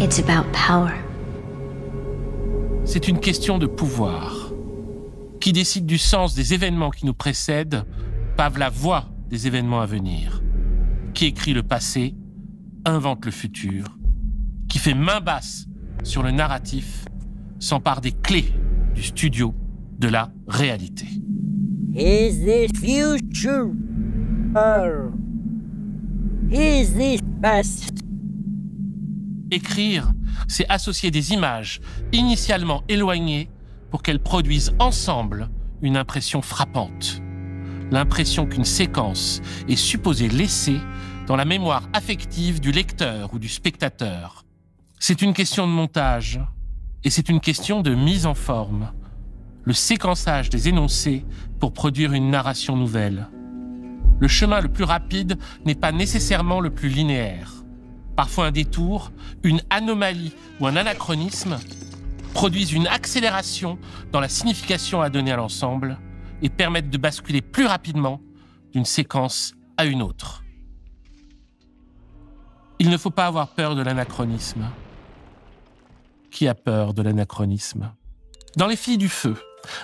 It's about power. C'est une question de pouvoir. Qui décide du sens des événements qui nous précèdent pave la voie des événements à venir. Qui écrit le passé invente le futur. Qui fait main basse sur le narratif s'empare des clés du studio de la réalité. Is this future? Or is this past? Écrire, c'est associer des images initialement éloignées pour qu'elles produisent ensemble une impression frappante. L'impression qu'une séquence est supposée laisser dans la mémoire affective du lecteur ou du spectateur. C'est une question de montage et c'est une question de mise en forme. Le séquençage des énoncés pour produire une narration nouvelle. Le chemin le plus rapide n'est pas nécessairement le plus linéaire. Parfois un détour, une anomalie ou un anachronisme produisent une accélération dans la signification à donner à l'ensemble et permettent de basculer plus rapidement d'une séquence à une autre. Il ne faut pas avoir peur de l'anachronisme. Qui a peur de l'anachronisme? Dans Les Filles du Feu,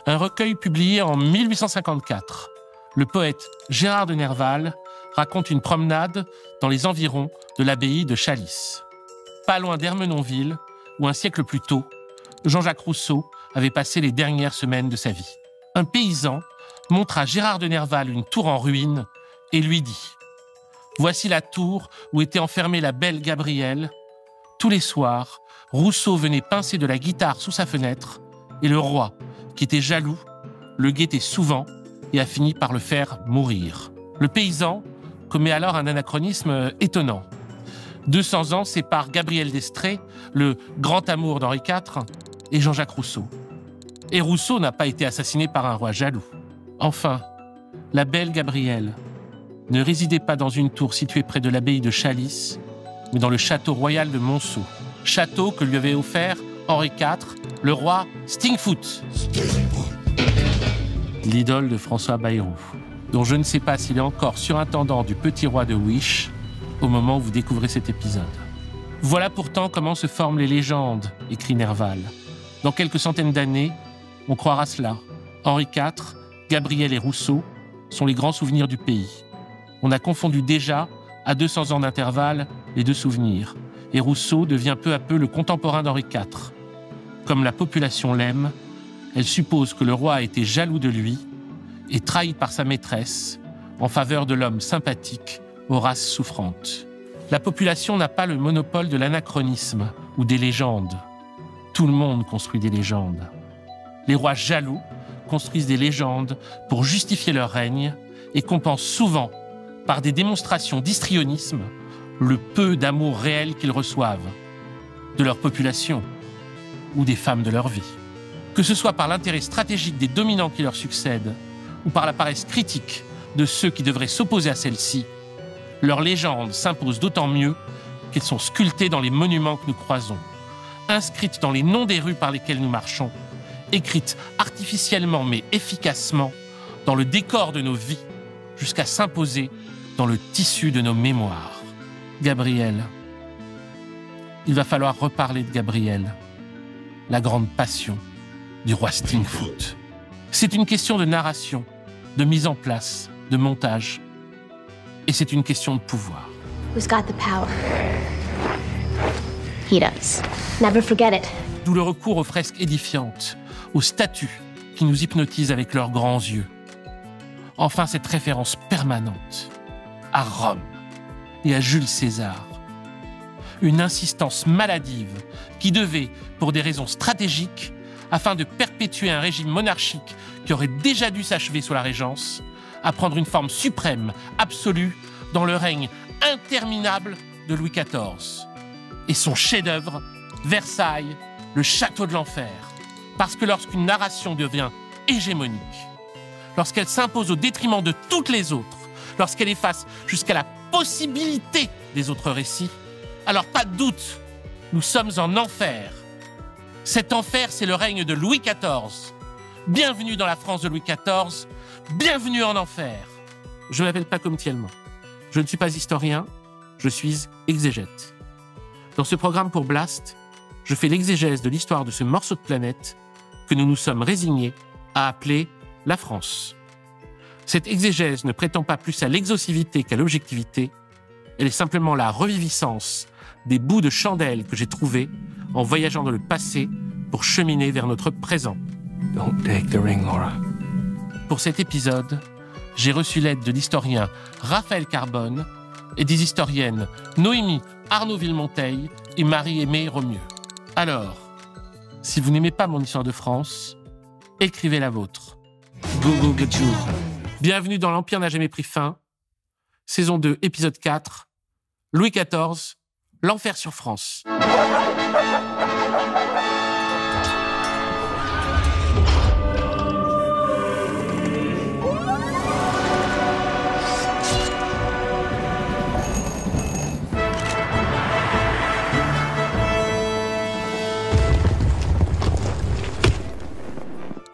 un recueil publié en 1854, le poète Gérard de Nerval raconte une promenade dans les environs de l'abbaye de Chalice. Pas loin d'Ermenonville, où un siècle plus tôt, Jean-Jacques Rousseau avait passé les dernières semaines de sa vie. Un paysan montre à Gérard de Nerval une tour en ruine et lui dit « Voici la tour où était enfermée la belle Gabrielle. Tous les soirs, Rousseau venait pincer de la guitare sous sa fenêtre et le roi, qui était jaloux, le guettait souvent et a fini par le faire mourir. » Le paysan commet alors un anachronisme étonnant. 200 ans séparent Gabriel d'Estrées, le grand amour d'Henri IV, et Jean-Jacques Rousseau. Et Rousseau n'a pas été assassiné par un roi jaloux. Enfin, la belle Gabrielle ne résidait pas dans une tour située près de l'abbaye de Chalice, mais dans le château royal de Monceau. Château que lui avait offert Henri IV, le roi Stingfoot. L'idole de François Bayrou, dont je ne sais pas s'il est encore surintendant du Petit Roi de Wish au moment où vous découvrez cet épisode. Voilà pourtant comment se forment les légendes, écrit Nerval. Dans quelques centaines d'années, on croira cela. Henri IV, Gabriel et Rousseau sont les grands souvenirs du pays. On a confondu déjà, à 200 ans d'intervalle, les deux souvenirs. Et Rousseau devient peu à peu le contemporain d'Henri IV. Comme la population l'aime, elle suppose que le roi a été jaloux de lui et trahi par sa maîtresse en faveur de l'homme sympathique aux races souffrantes. La population n'a pas le monopole de l'anachronisme ou des légendes. Tout le monde construit des légendes. Les rois jaloux construisent des légendes pour justifier leur règne et compensent souvent, par des démonstrations d'histrionisme, le peu d'amour réel qu'ils reçoivent, de leur population ou des femmes de leur vie. Que ce soit par l'intérêt stratégique des dominants qui leur succèdent ou par la paresse critique de ceux qui devraient s'opposer à celle-ci, leurs légendes s'imposent d'autant mieux qu'elles sont sculptées dans les monuments que nous croisons, inscrites dans les noms des rues par lesquelles nous marchons, écrites artificiellement mais efficacement dans le décor de nos vies, jusqu'à s'imposer dans le tissu de nos mémoires. Gabriel. Il va falloir reparler de Gabriel, la grande passion du roi Stingfoot. C'est une question de narration, de mise en place, de montage. Et c'est une question de pouvoir. Who's got the power? He does. Never forget it. D'où le recours aux fresques édifiantes, aux statues qui nous hypnotisent avec leurs grands yeux. Enfin, cette référence permanente à Rome et à Jules César. Une insistance maladive qui devait, pour des raisons stratégiques, afin de perpétuer un régime monarchique qui aurait déjà dû s'achever sous la Régence, à prendre une forme suprême, absolue, dans le règne interminable de Louis XIV. Et son chef-d'œuvre, Versailles, le château de l'enfer. Parce que lorsqu'une narration devient hégémonique, lorsqu'elle s'impose au détriment de toutes les autres, lorsqu'elle efface jusqu'à la possibilité des autres récits, alors pas de doute, nous sommes en enfer. Cet enfer, c'est le règne de Louis XIV. Bienvenue dans la France de Louis XIV, bienvenue en enfer. Je ne m'appelle pas Comte Tielman. Je ne suis pas historien, je suis exégète. Dans ce programme pour Blast, je fais l'exégèse de l'histoire de ce morceau de planète que nous nous sommes résignés à appeler la France. Cette exégèse ne prétend pas plus à l'exhaustivité qu'à l'objectivité, elle est simplement la reviviscence des bouts de chandelle que j'ai trouvés en voyageant dans le passé pour cheminer vers notre présent. Don't take the ring, Laura. Pour cet épisode, j'ai reçu l'aide de l'historien Raphaël Carbone et des historiennes Noémie Arnaud-Villemonteil et Marie-Aimée Romieux. Alors, si vous n'aimez pas mon histoire de France, écrivez la vôtre. Go, go, go, go. Bienvenue dans l'Empire n'a jamais pris fin. Saison 2, épisode 4. Louis XIV, l'enfer sur France.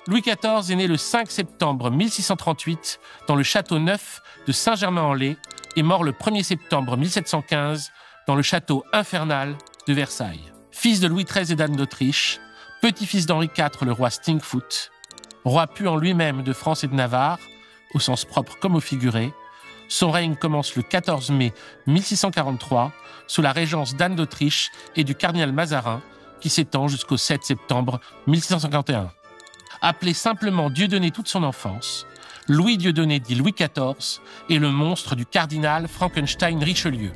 Louis XIV est né le 5 septembre 1638 dans le château neuf de Saint-Germain-en-Laye et mort le 1er septembre 1715 dans le château infernal de Versailles. Fils de Louis XIII et d'Anne d'Autriche, petit-fils d'Henri IV le roi Stinkfoot, roi puant lui-même de France et de Navarre, au sens propre comme au figuré, son règne commence le 14 mai 1643 sous la régence d'Anne d'Autriche et du cardinal Mazarin qui s'étend jusqu'au 7 septembre 1651. Appelé simplement Dieudonné toute son enfance, Louis Dieudonné dit Louis XIV est le monstre du cardinal Frankenstein Richelieu.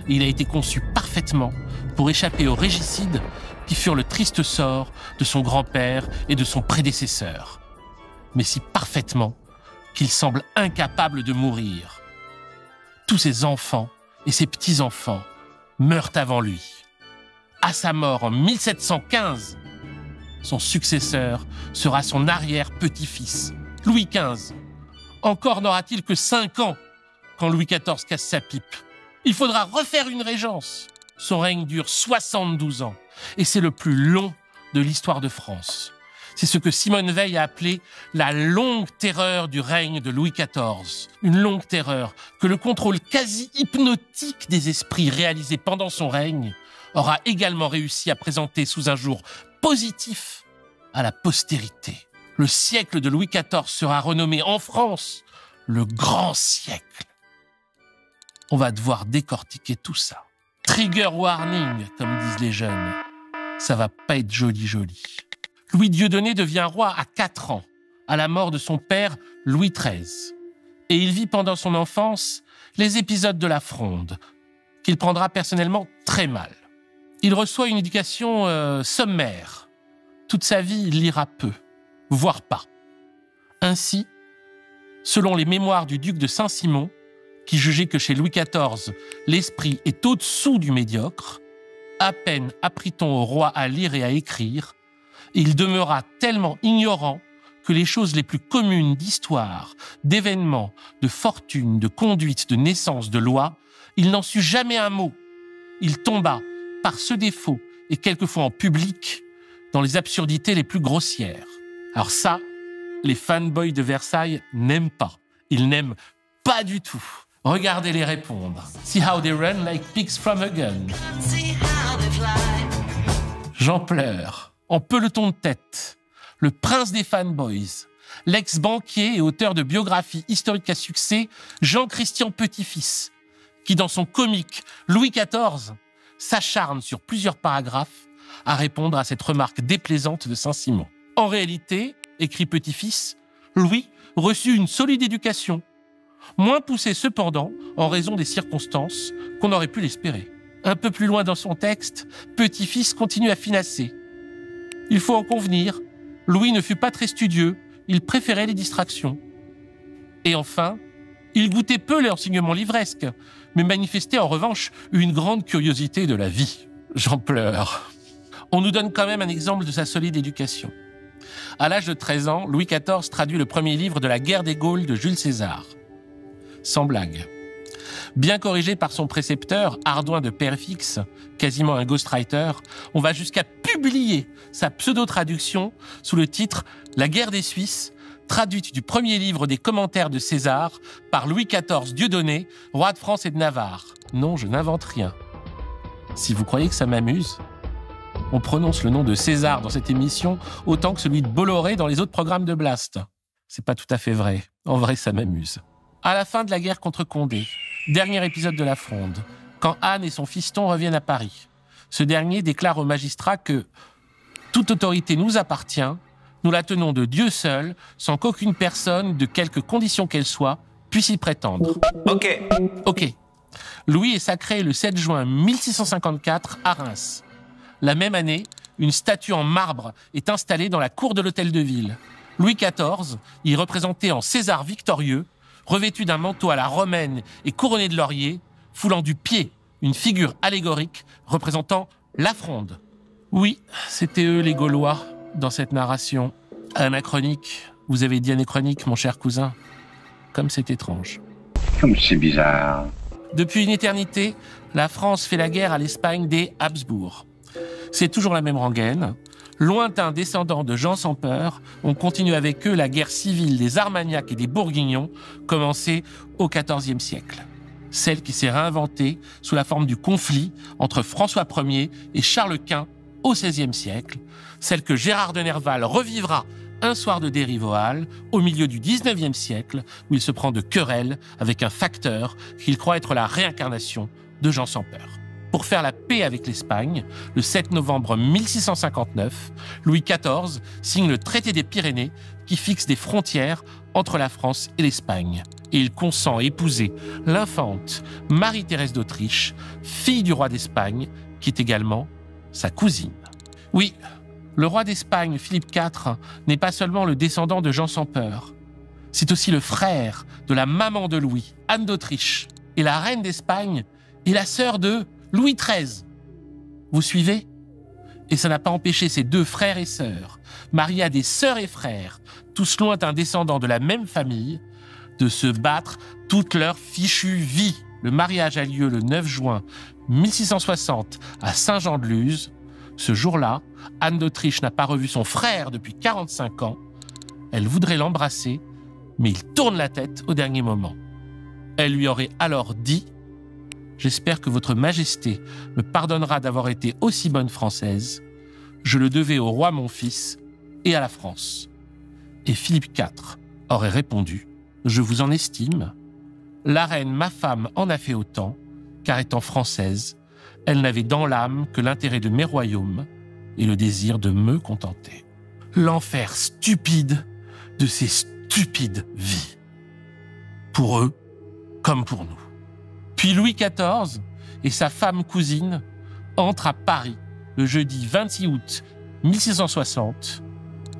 Il a été conçu parfaitement pour échapper aux régicides qui furent le triste sort de son grand-père et de son prédécesseur. Mais si parfaitement qu'il semble incapable de mourir. Tous ses enfants et ses petits-enfants meurent avant lui. À sa mort en 1715, son successeur sera son arrière-petit-fils, Louis XV. Encore n'aura-t-il que 5 ans quand Louis XIV casse sa pipe. Il faudra refaire une régence. Son règne dure 72 ans et c'est le plus long de l'histoire de France. C'est ce que Simone Veil a appelé la longue terreur du règne de Louis XIV. Une longue terreur que le contrôle quasi hypnotique des esprits réalisé pendant son règne aura également réussi à présenter sous un jour positif à la postérité. Le siècle de Louis XIV sera renommé en France le grand siècle. On va devoir décortiquer tout ça. Trigger warning, comme disent les jeunes. Ça va pas être joli. Louis Dieudonné devient roi à 4 ans, à la mort de son père Louis XIII. Et il vit pendant son enfance les épisodes de la Fronde, qu'il prendra personnellement très mal. Il reçoit une éducation sommaire. Toute sa vie, il lira peu, voire pas. Ainsi, selon les mémoires du duc de Saint-Simon, qui jugeait que chez Louis XIV, l'esprit est au-dessous du médiocre, à peine apprit-on au roi à lire et à écrire, et il demeura tellement ignorant que les choses les plus communes d'histoire, d'événements, de fortune, de conduite, de naissance, de loi, il n'en sut jamais un mot. Il tomba, par ce défaut, et quelquefois en public, dans les absurdités les plus grossières. Alors ça, les fanboys de Versailles n'aiment pas. Ils n'aiment pas du tout. Regardez-les répondre. See how they run like pigs from a gun. J'en pleure. En peloton de tête, le prince des fanboys, l'ex-banquier et auteur de biographies historiques à succès, Jean-Christian Petit-Fils, qui dans son comique Louis XIV s'acharne sur plusieurs paragraphes à répondre à cette remarque déplaisante de Saint-Simon. En réalité, écrit Petit-Fils, Louis reçut une solide éducation, moins poussée cependant en raison des circonstances qu'on aurait pu l'espérer. Un peu plus loin dans son texte, Petit-Fils continue à finasser. Il faut en convenir, Louis ne fut pas très studieux, il préférait les distractions. Et enfin, il goûtait peu l'enseignement livresque, mais manifestait en revanche une grande curiosité de la vie. J'en pleure. On nous donne quand même un exemple de sa solide éducation. À l'âge de 13 ans, Louis XIV traduit le premier livre de la guerre des Gaules de Jules César. Sans blague. Bien corrigé par son précepteur, Ardouin de Père-Fix, quasiment un ghostwriter, on va jusqu'à publier sa pseudo-traduction sous le titre « La guerre des Suisses », traduite du premier livre des commentaires de César par Louis XIV Dieudonné, roi de France et de Navarre. Non, je n'invente rien. Si vous croyez que ça m'amuse, on prononce le nom de César dans cette émission autant que celui de Bolloré dans les autres programmes de Blast. C'est pas tout à fait vrai. En vrai, ça m'amuse. À la fin de la guerre contre Condé, dernier épisode de La Fronde, quand Anne et son fiston reviennent à Paris, ce dernier déclare au magistrat que « toute autorité nous appartient, nous la tenons de Dieu seul, sans qu'aucune personne, de quelque condition qu'elle soit, puisse y prétendre. » Ok. Louis est sacré le 7 juin 1654 à Reims. La même année, une statue en marbre est installée dans la cour de l'hôtel de ville. Louis XIV y est représenté en César victorieux, revêtu d'un manteau à la romaine et couronné de lauriers, foulant du pied une figure allégorique représentant la Fronde. Oui, c'était eux les Gaulois dans cette narration. Anachronique, vous avez dit anachronique, mon cher cousin. Comme c'est étrange. Comme c'est bizarre. Depuis une éternité, la France fait la guerre à l'Espagne des Habsbourg. C'est toujours la même rengaine. Lointains descendants de Jean sans peur, on continue avec eux la guerre civile des Armagnacs et des Bourguignons, commencée au XIVe siècle. Celle qui s'est réinventée sous la forme du conflit entre François Ier et Charles Quint au XVIe siècle. Celle que Gérard de Nerval revivra un soir de dérive aux Halles, au milieu du XIXe siècle, où il se prend de querelle avec un facteur qu'il croit être la réincarnation de Jean sans peur. Pour faire la paix avec l'Espagne, le 7 novembre 1659, Louis XIV signe le traité des Pyrénées qui fixe des frontières entre la France et l'Espagne. Et il consent à épouser l'infante Marie-Thérèse d'Autriche, fille du roi d'Espagne, qui est également sa cousine. Oui, le roi d'Espagne, Philippe IV, n'est pas seulement le descendant de Jean sans peur. C'est aussi le frère de la maman de Louis, Anne d'Autriche. Et la reine d'Espagne est la sœur de Louis XIII. Vous suivez? Et ça n'a pas empêché ses deux frères et sœurs, mariés à des sœurs et frères, tous lointains descendants de la même famille, de se battre toute leur fichue vie. Le mariage a lieu le 9 juin 1660 à Saint-Jean-de-Luz. Ce jour-là, Anne d'Autriche n'a pas revu son frère depuis 45 ans. Elle voudrait l'embrasser, mais il tourne la tête au dernier moment. Elle lui aurait alors dit « J'espère que votre majesté me pardonnera d'avoir été aussi bonne française. Je le devais au roi mon fils et à la France. » Et Philippe IV aurait répondu « Je vous en estime. La reine, ma femme, en a fait autant, car étant française, elle n'avait dans l'âme que l'intérêt de mes royaumes et le désir de me contenter. » L'enfer stupide de ces stupides vies. Pour eux, comme pour nous. Puis Louis XIV et sa femme cousine entrent à Paris le jeudi 26 août 1660.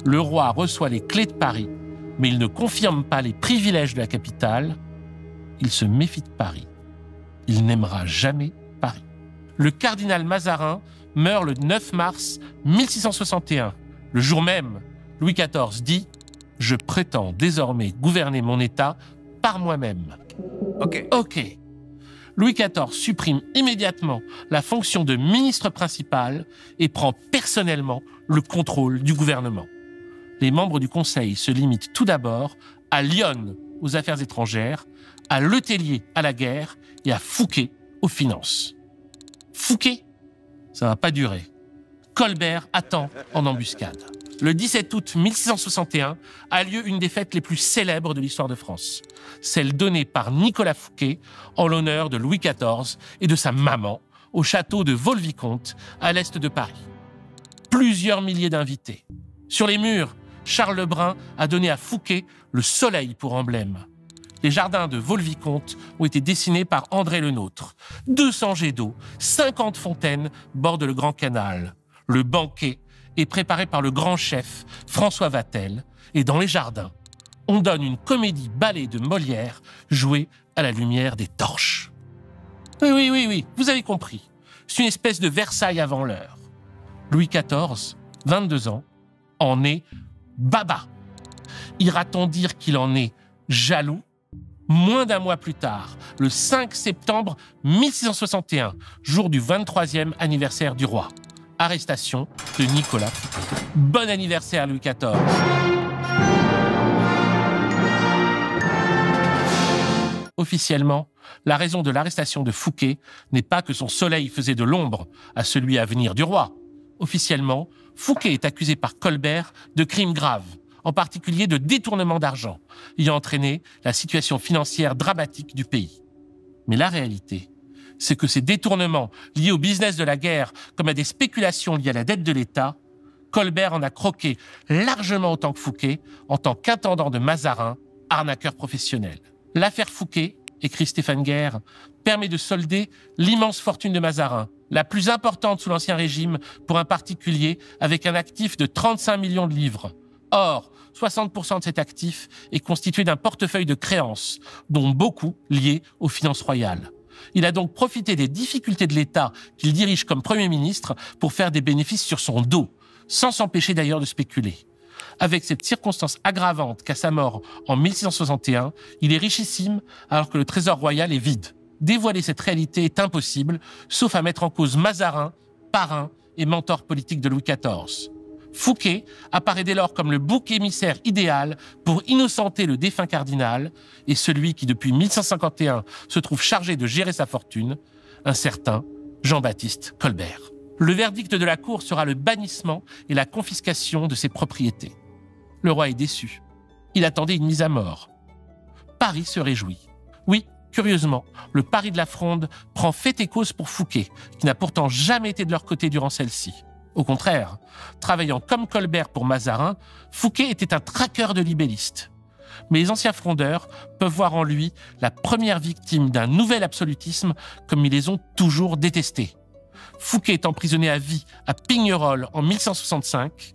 Le roi reçoit les clés de Paris, mais il ne confirme pas les privilèges de la capitale. Il se méfie de Paris. Il n'aimera jamais Paris. Le cardinal Mazarin meurt le 9 mars 1661. Le jour même, Louis XIV dit « Je prétends désormais gouverner mon État par moi-même. » Ok. Louis XIV supprime immédiatement la fonction de ministre principal et prend personnellement le contrôle du gouvernement. Les membres du Conseil se limitent tout d'abord à Lionne aux affaires étrangères, à Letellier à la guerre et à Fouquet aux finances. Fouquet, ça va pas durer. Colbert attend en embuscade. Le 17 août 1661 a lieu une des fêtes les plus célèbres de l'histoire de France, celle donnée par Nicolas Fouquet en l'honneur de Louis XIV et de sa maman au château de Vaux-le-Vicomte à l'est de Paris. Plusieurs milliers d'invités. Sur les murs, Charles Lebrun a donné à Fouquet le soleil pour emblème. Les jardins de Vaux-le-Vicomte ont été dessinés par André Le Nôtre. 200 jets d'eau, 50 fontaines bordent le grand canal. Le banquet est préparé par le grand chef François Vatel. Et dans les jardins, on donne une comédie ballet de Molière jouée à la lumière des torches. Oui, vous avez compris. C'est une espèce de Versailles avant l'heure. Louis XIV, 22 ans, en est baba. Ira-t-on dire qu'il en est jaloux? Moins d'un mois plus tard, le 5 septembre 1661, jour du 23e anniversaire du roi. Arrestation de Nicolas Fouquet. Bon anniversaire, Louis XIV. Officiellement, La raison de l'arrestation de Fouquet n'est pas que son soleil faisait de l'ombre à celui à venir du roi. Officiellement, Fouquet est accusé par Colbert de crimes graves, en particulier de détournement d'argent, ayant entraîné la situation financière dramatique du pays. Mais la réalité, c'est que ces détournements liés au business de la guerre comme à des spéculations liées à la dette de l'État, Colbert en a croqué largement autant que Fouquet en tant qu'intendant de Mazarin, arnaqueur professionnel. L'affaire Fouquet, écrit Stéphane Guerre, permet de solder l'immense fortune de Mazarin, la plus importante sous l'Ancien Régime pour un particulier avec un actif de 35 millions de livres. Or, 60% de cet actif est constitué d'un portefeuille de créances, dont beaucoup liés aux finances royales. Il a donc profité des difficultés de l'État qu'il dirige comme Premier ministre pour faire des bénéfices sur son dos, sans s'empêcher d'ailleurs de spéculer. Avec cette circonstance aggravante qu'à sa mort en 1661, il est richissime alors que le trésor royal est vide. Dévoiler cette réalité est impossible, sauf à mettre en cause Mazarin, parrain et mentor politique de Louis XIV. Fouquet apparaît dès lors comme le bouc émissaire idéal pour innocenter le défunt cardinal et celui qui, depuis 1551, se trouve chargé de gérer sa fortune, un certain Jean-Baptiste Colbert. Le verdict de la cour sera le bannissement et la confiscation de ses propriétés. Le roi est déçu. Il attendait une mise à mort. Paris se réjouit. Oui, curieusement, le Paris de la Fronde prend fait et cause pour Fouquet, qui n'a pourtant jamais été de leur côté durant celle-ci. Au contraire, travaillant comme Colbert pour Mazarin, Fouquet était un traqueur de libellistes. Mais les anciens frondeurs peuvent voir en lui la première victime d'un nouvel absolutisme comme ils les ont toujours détestés. Fouquet est emprisonné à vie à Pignerol en 1165.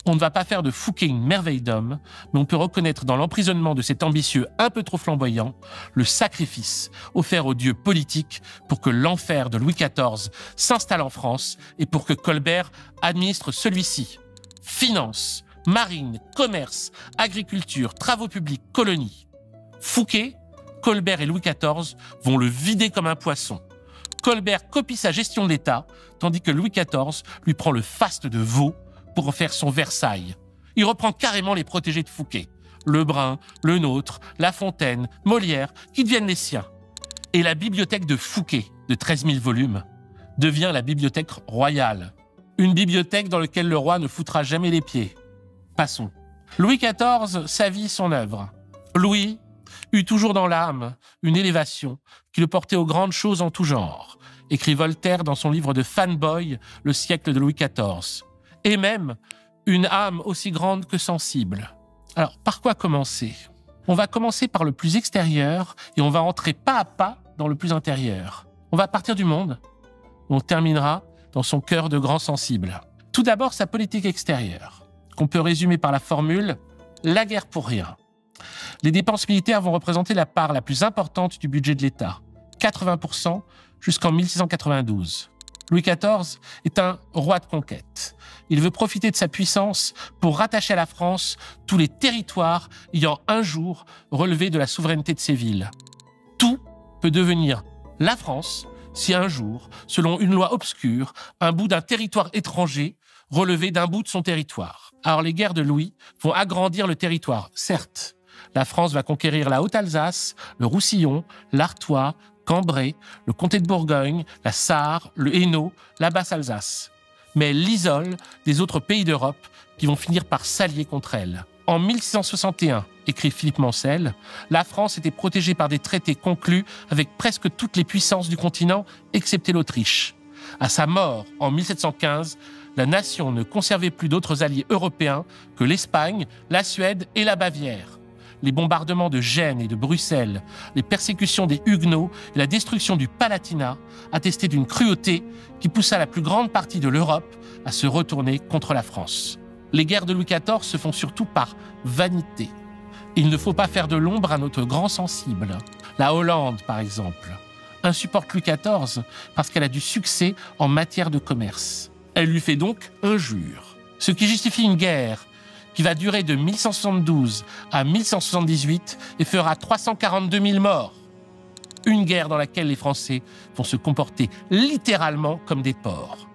On ne va pas faire de Fouquet une merveille d'homme, mais on peut reconnaître dans l'emprisonnement de cet ambitieux un peu trop flamboyant le sacrifice offert aux dieux politiques pour que l'enfer de Louis XIV s'installe en France et pour que Colbert administre celui-ci. Finances, marine, commerce, agriculture, travaux publics, colonies. Fouquet, Colbert et Louis XIV vont le vider comme un poisson. Colbert copie sa gestion de l'État, tandis que Louis XIV lui prend le faste de veau pour en faire son Versailles. Il reprend carrément les protégés de Fouquet, Lebrun, Le Nôtre, La Fontaine, Molière, qui deviennent les siens. Et la bibliothèque de Fouquet, de 13 000 volumes, devient la bibliothèque royale. Une bibliothèque dans laquelle le roi ne foutra jamais les pieds. Passons. Louis XIV, sa vie, son œuvre. Louis eut toujours dans l'âme une élévation qui le portait aux grandes choses en tout genre, écrit Voltaire dans son livre de Fanboy, Le siècle de Louis XIV. Et même une âme aussi grande que sensible. Alors, par quoi commencer ? On va commencer par le plus extérieur et on va entrer pas à pas dans le plus intérieur. On va partir du monde, on terminera dans son cœur de grand sensible. Tout d'abord, sa politique extérieure, qu'on peut résumer par la formule « la guerre pour rien ». Les dépenses militaires vont représenter la part la plus importante du budget de l'État, 80% jusqu'en 1692. Louis XIV est un roi de conquête. Il veut profiter de sa puissance pour rattacher à la France tous les territoires ayant un jour relevé de la souveraineté de ses villes. Tout peut devenir la France si un jour, selon une loi obscure, un bout d'un territoire étranger relevait d'un bout de son territoire. Alors les guerres de Louis vont agrandir le territoire, certes. La France va conquérir la Haute-Alsace, le Roussillon, l'Artois, Cambrai, le comté de Bourgogne, la Sarre, le Hainaut, la Basse-Alsace. Mais elle l'isole des autres pays d'Europe qui vont finir par s'allier contre elle. En 1661, écrit Philippe Mansel, la France était protégée par des traités conclus avec presque toutes les puissances du continent, excepté l'Autriche. À sa mort, en 1715, la nation ne conservait plus d'autres alliés européens que l'Espagne, la Suède et la Bavière. Les bombardements de Gênes et de Bruxelles, les persécutions des Huguenots et la destruction du Palatinat attestaient d'une cruauté qui poussa la plus grande partie de l'Europe à se retourner contre la France. Les guerres de Louis XIV se font surtout par vanité. Il ne faut pas faire de l'ombre à notre grand sensible. La Hollande, par exemple, insupporte Louis XIV parce qu'elle a du succès en matière de commerce. Elle lui fait donc injure. Ce qui justifie une guerre qui va durer de 1172 à 1178 et fera 342 000 morts. Une guerre dans laquelle les Français vont se comporter littéralement comme des porcs.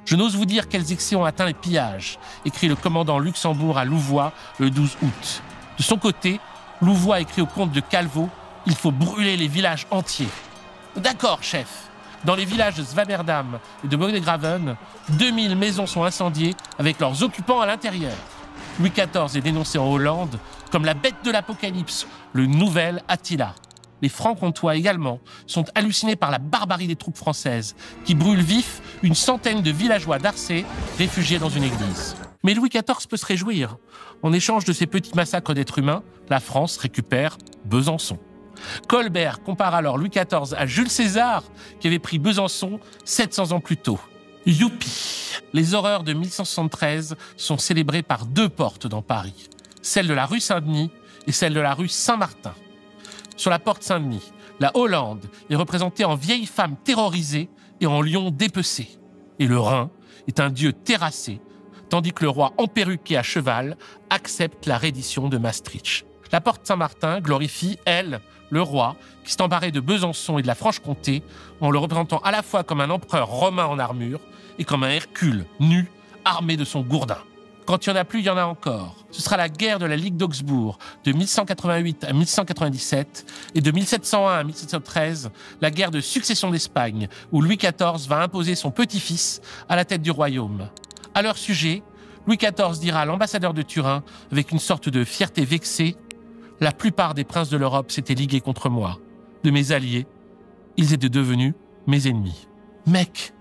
Je n'ose vous dire quels excès ont atteint les pillages, écrit le commandant Luxembourg à Louvois le 12 août. De son côté, Louvois écrit au comte de Calvot Il faut brûler les villages entiers. D'accord, chef. Dans les villages de Svaberdam et de Bodegraven, 2000 maisons sont incendiées avec leurs occupants à l'intérieur. Louis XIV est dénoncé en Hollande comme la bête de l'Apocalypse, le nouvel Attila. Les Francs-Comtois également sont hallucinés par la barbarie des troupes françaises qui brûlent vifs une centaine de villageois d'Arcé réfugiés dans une église. Mais Louis XIV peut se réjouir. En échange de ces petits massacres d'êtres humains, la France récupère Besançon. Colbert compare alors Louis XIV à Jules César qui avait pris Besançon 700 ans plus tôt. Youpi! Les horreurs de 1173 sont célébrées par 2 portes dans Paris, celle de la rue Saint-Denis et celle de la rue Saint-Martin. Sur la porte Saint-Denis, la Hollande est représentée en vieille femme terrorisée et en lion dépecé. Et le Rhin est un dieu terrassé, tandis que le roi emperruqué à cheval accepte la reddition de Maastricht. La porte Saint-Martin glorifie, elle, le roi, qui s'est emparé de Besançon et de la Franche-Comté en le représentant à la fois comme un empereur romain en armure et comme un Hercule, nu, armé de son gourdin. Quand il n'y en a plus, il y en a encore. Ce sera la guerre de la Ligue d'Augsbourg de 1188 à 1197 et de 1701 à 1713, la guerre de succession d'Espagne où Louis XIV va imposer son petit-fils à la tête du royaume. À leur sujet, Louis XIV dira à l'ambassadeur de Turin avec une sorte de fierté vexée « La plupart des princes de l'Europe s'étaient ligués contre moi. De mes alliés, ils étaient devenus mes ennemis. » Mec,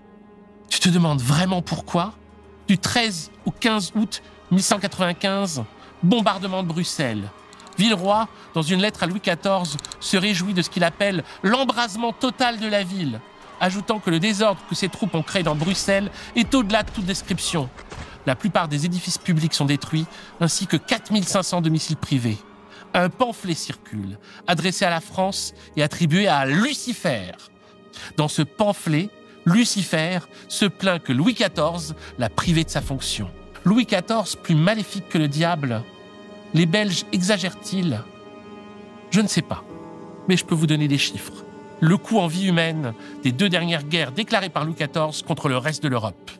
tu te demandes vraiment pourquoi ? Du 13 au 15 août 1195, bombardement de Bruxelles. Villeroy, dans une lettre à Louis XIV, se réjouit de ce qu'il appelle l'embrasement total de la ville, ajoutant que le désordre que ses troupes ont créé dans Bruxelles est au-delà de toute description. La plupart des édifices publics sont détruits, ainsi que 4500 domiciles privés. Un pamphlet circule, adressé à la France et attribué à Lucifer. Dans ce pamphlet, Lucifer se plaint que Louis XIV l'a privé de sa fonction. Louis XIV, plus maléfique que le diable, les Belges exagèrent-ils ? Je ne sais pas, mais je peux vous donner des chiffres. Le coût en vie humaine des 2 dernières guerres déclarées par Louis XIV contre le reste de l'Europe.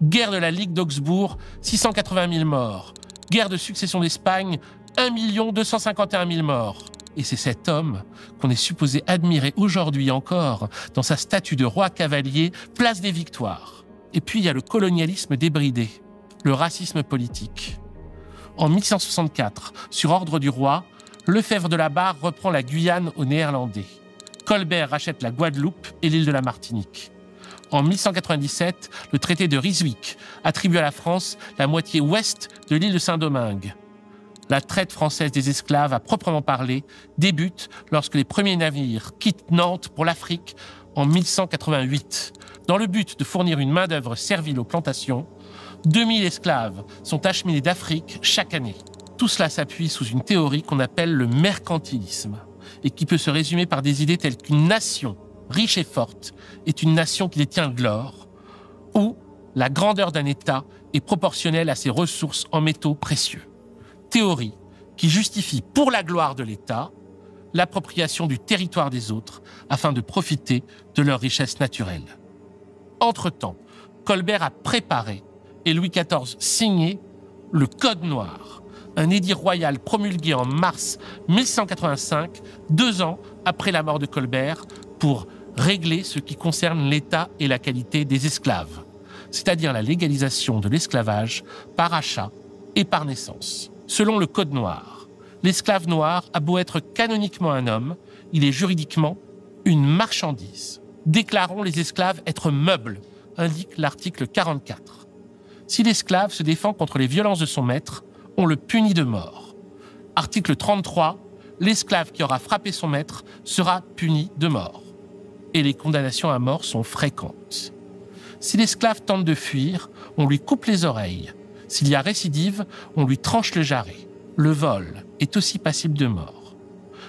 Guerre de la Ligue d'Augsbourg, 680 000 morts. Guerre de succession d'Espagne, 1 251 000 morts. Et c'est cet homme qu'on est supposé admirer aujourd'hui encore dans sa statue de roi cavalier, place des Victoires. Et puis il y a le colonialisme débridé, le racisme politique. En 1664, sur ordre du roi, Lefebvre de la Barre reprend la Guyane aux Néerlandais. Colbert rachète la Guadeloupe et l'île de la Martinique. En 1197, le traité de Ryswick attribue à la France la moitié ouest de l'île de Saint-Domingue. La traite française des esclaves à proprement parler débute lorsque les premiers navires quittent Nantes pour l'Afrique en 1188. Dans le but de fournir une main-d'œuvre servile aux plantations, 2000 esclaves sont acheminés d'Afrique chaque année. Tout cela s'appuie sous une théorie qu'on appelle le mercantilisme et qui peut se résumer par des idées telles qu'une nation riche et forte est une nation qui détient de l'or, ou la grandeur d'un État est proportionnelle à ses ressources en métaux précieux. Théorie qui justifie pour la gloire de l'État l'appropriation du territoire des autres afin de profiter de leurs richesses naturelles. Entre-temps, Colbert a préparé et Louis XIV signé le Code noir, un édit royal promulgué en mars 1185, 2 ans après la mort de Colbert, pour régler ce qui concerne l'état et la qualité des esclaves, c'est-à-dire la légalisation de l'esclavage par achat et par naissance. Selon le Code noir, l'esclave noir a beau être canoniquement un homme, il est juridiquement une marchandise. Déclarons les esclaves être meubles, indique l'article 44. Si l'esclave se défend contre les violences de son maître, on le punit de mort. Article 33, l'esclave qui aura frappé son maître sera puni de mort. Et les condamnations à mort sont fréquentes. Si l'esclave tente de fuir, on lui coupe les oreilles. S'il y a récidive, on lui tranche le jarret. Le vol est aussi passible de mort,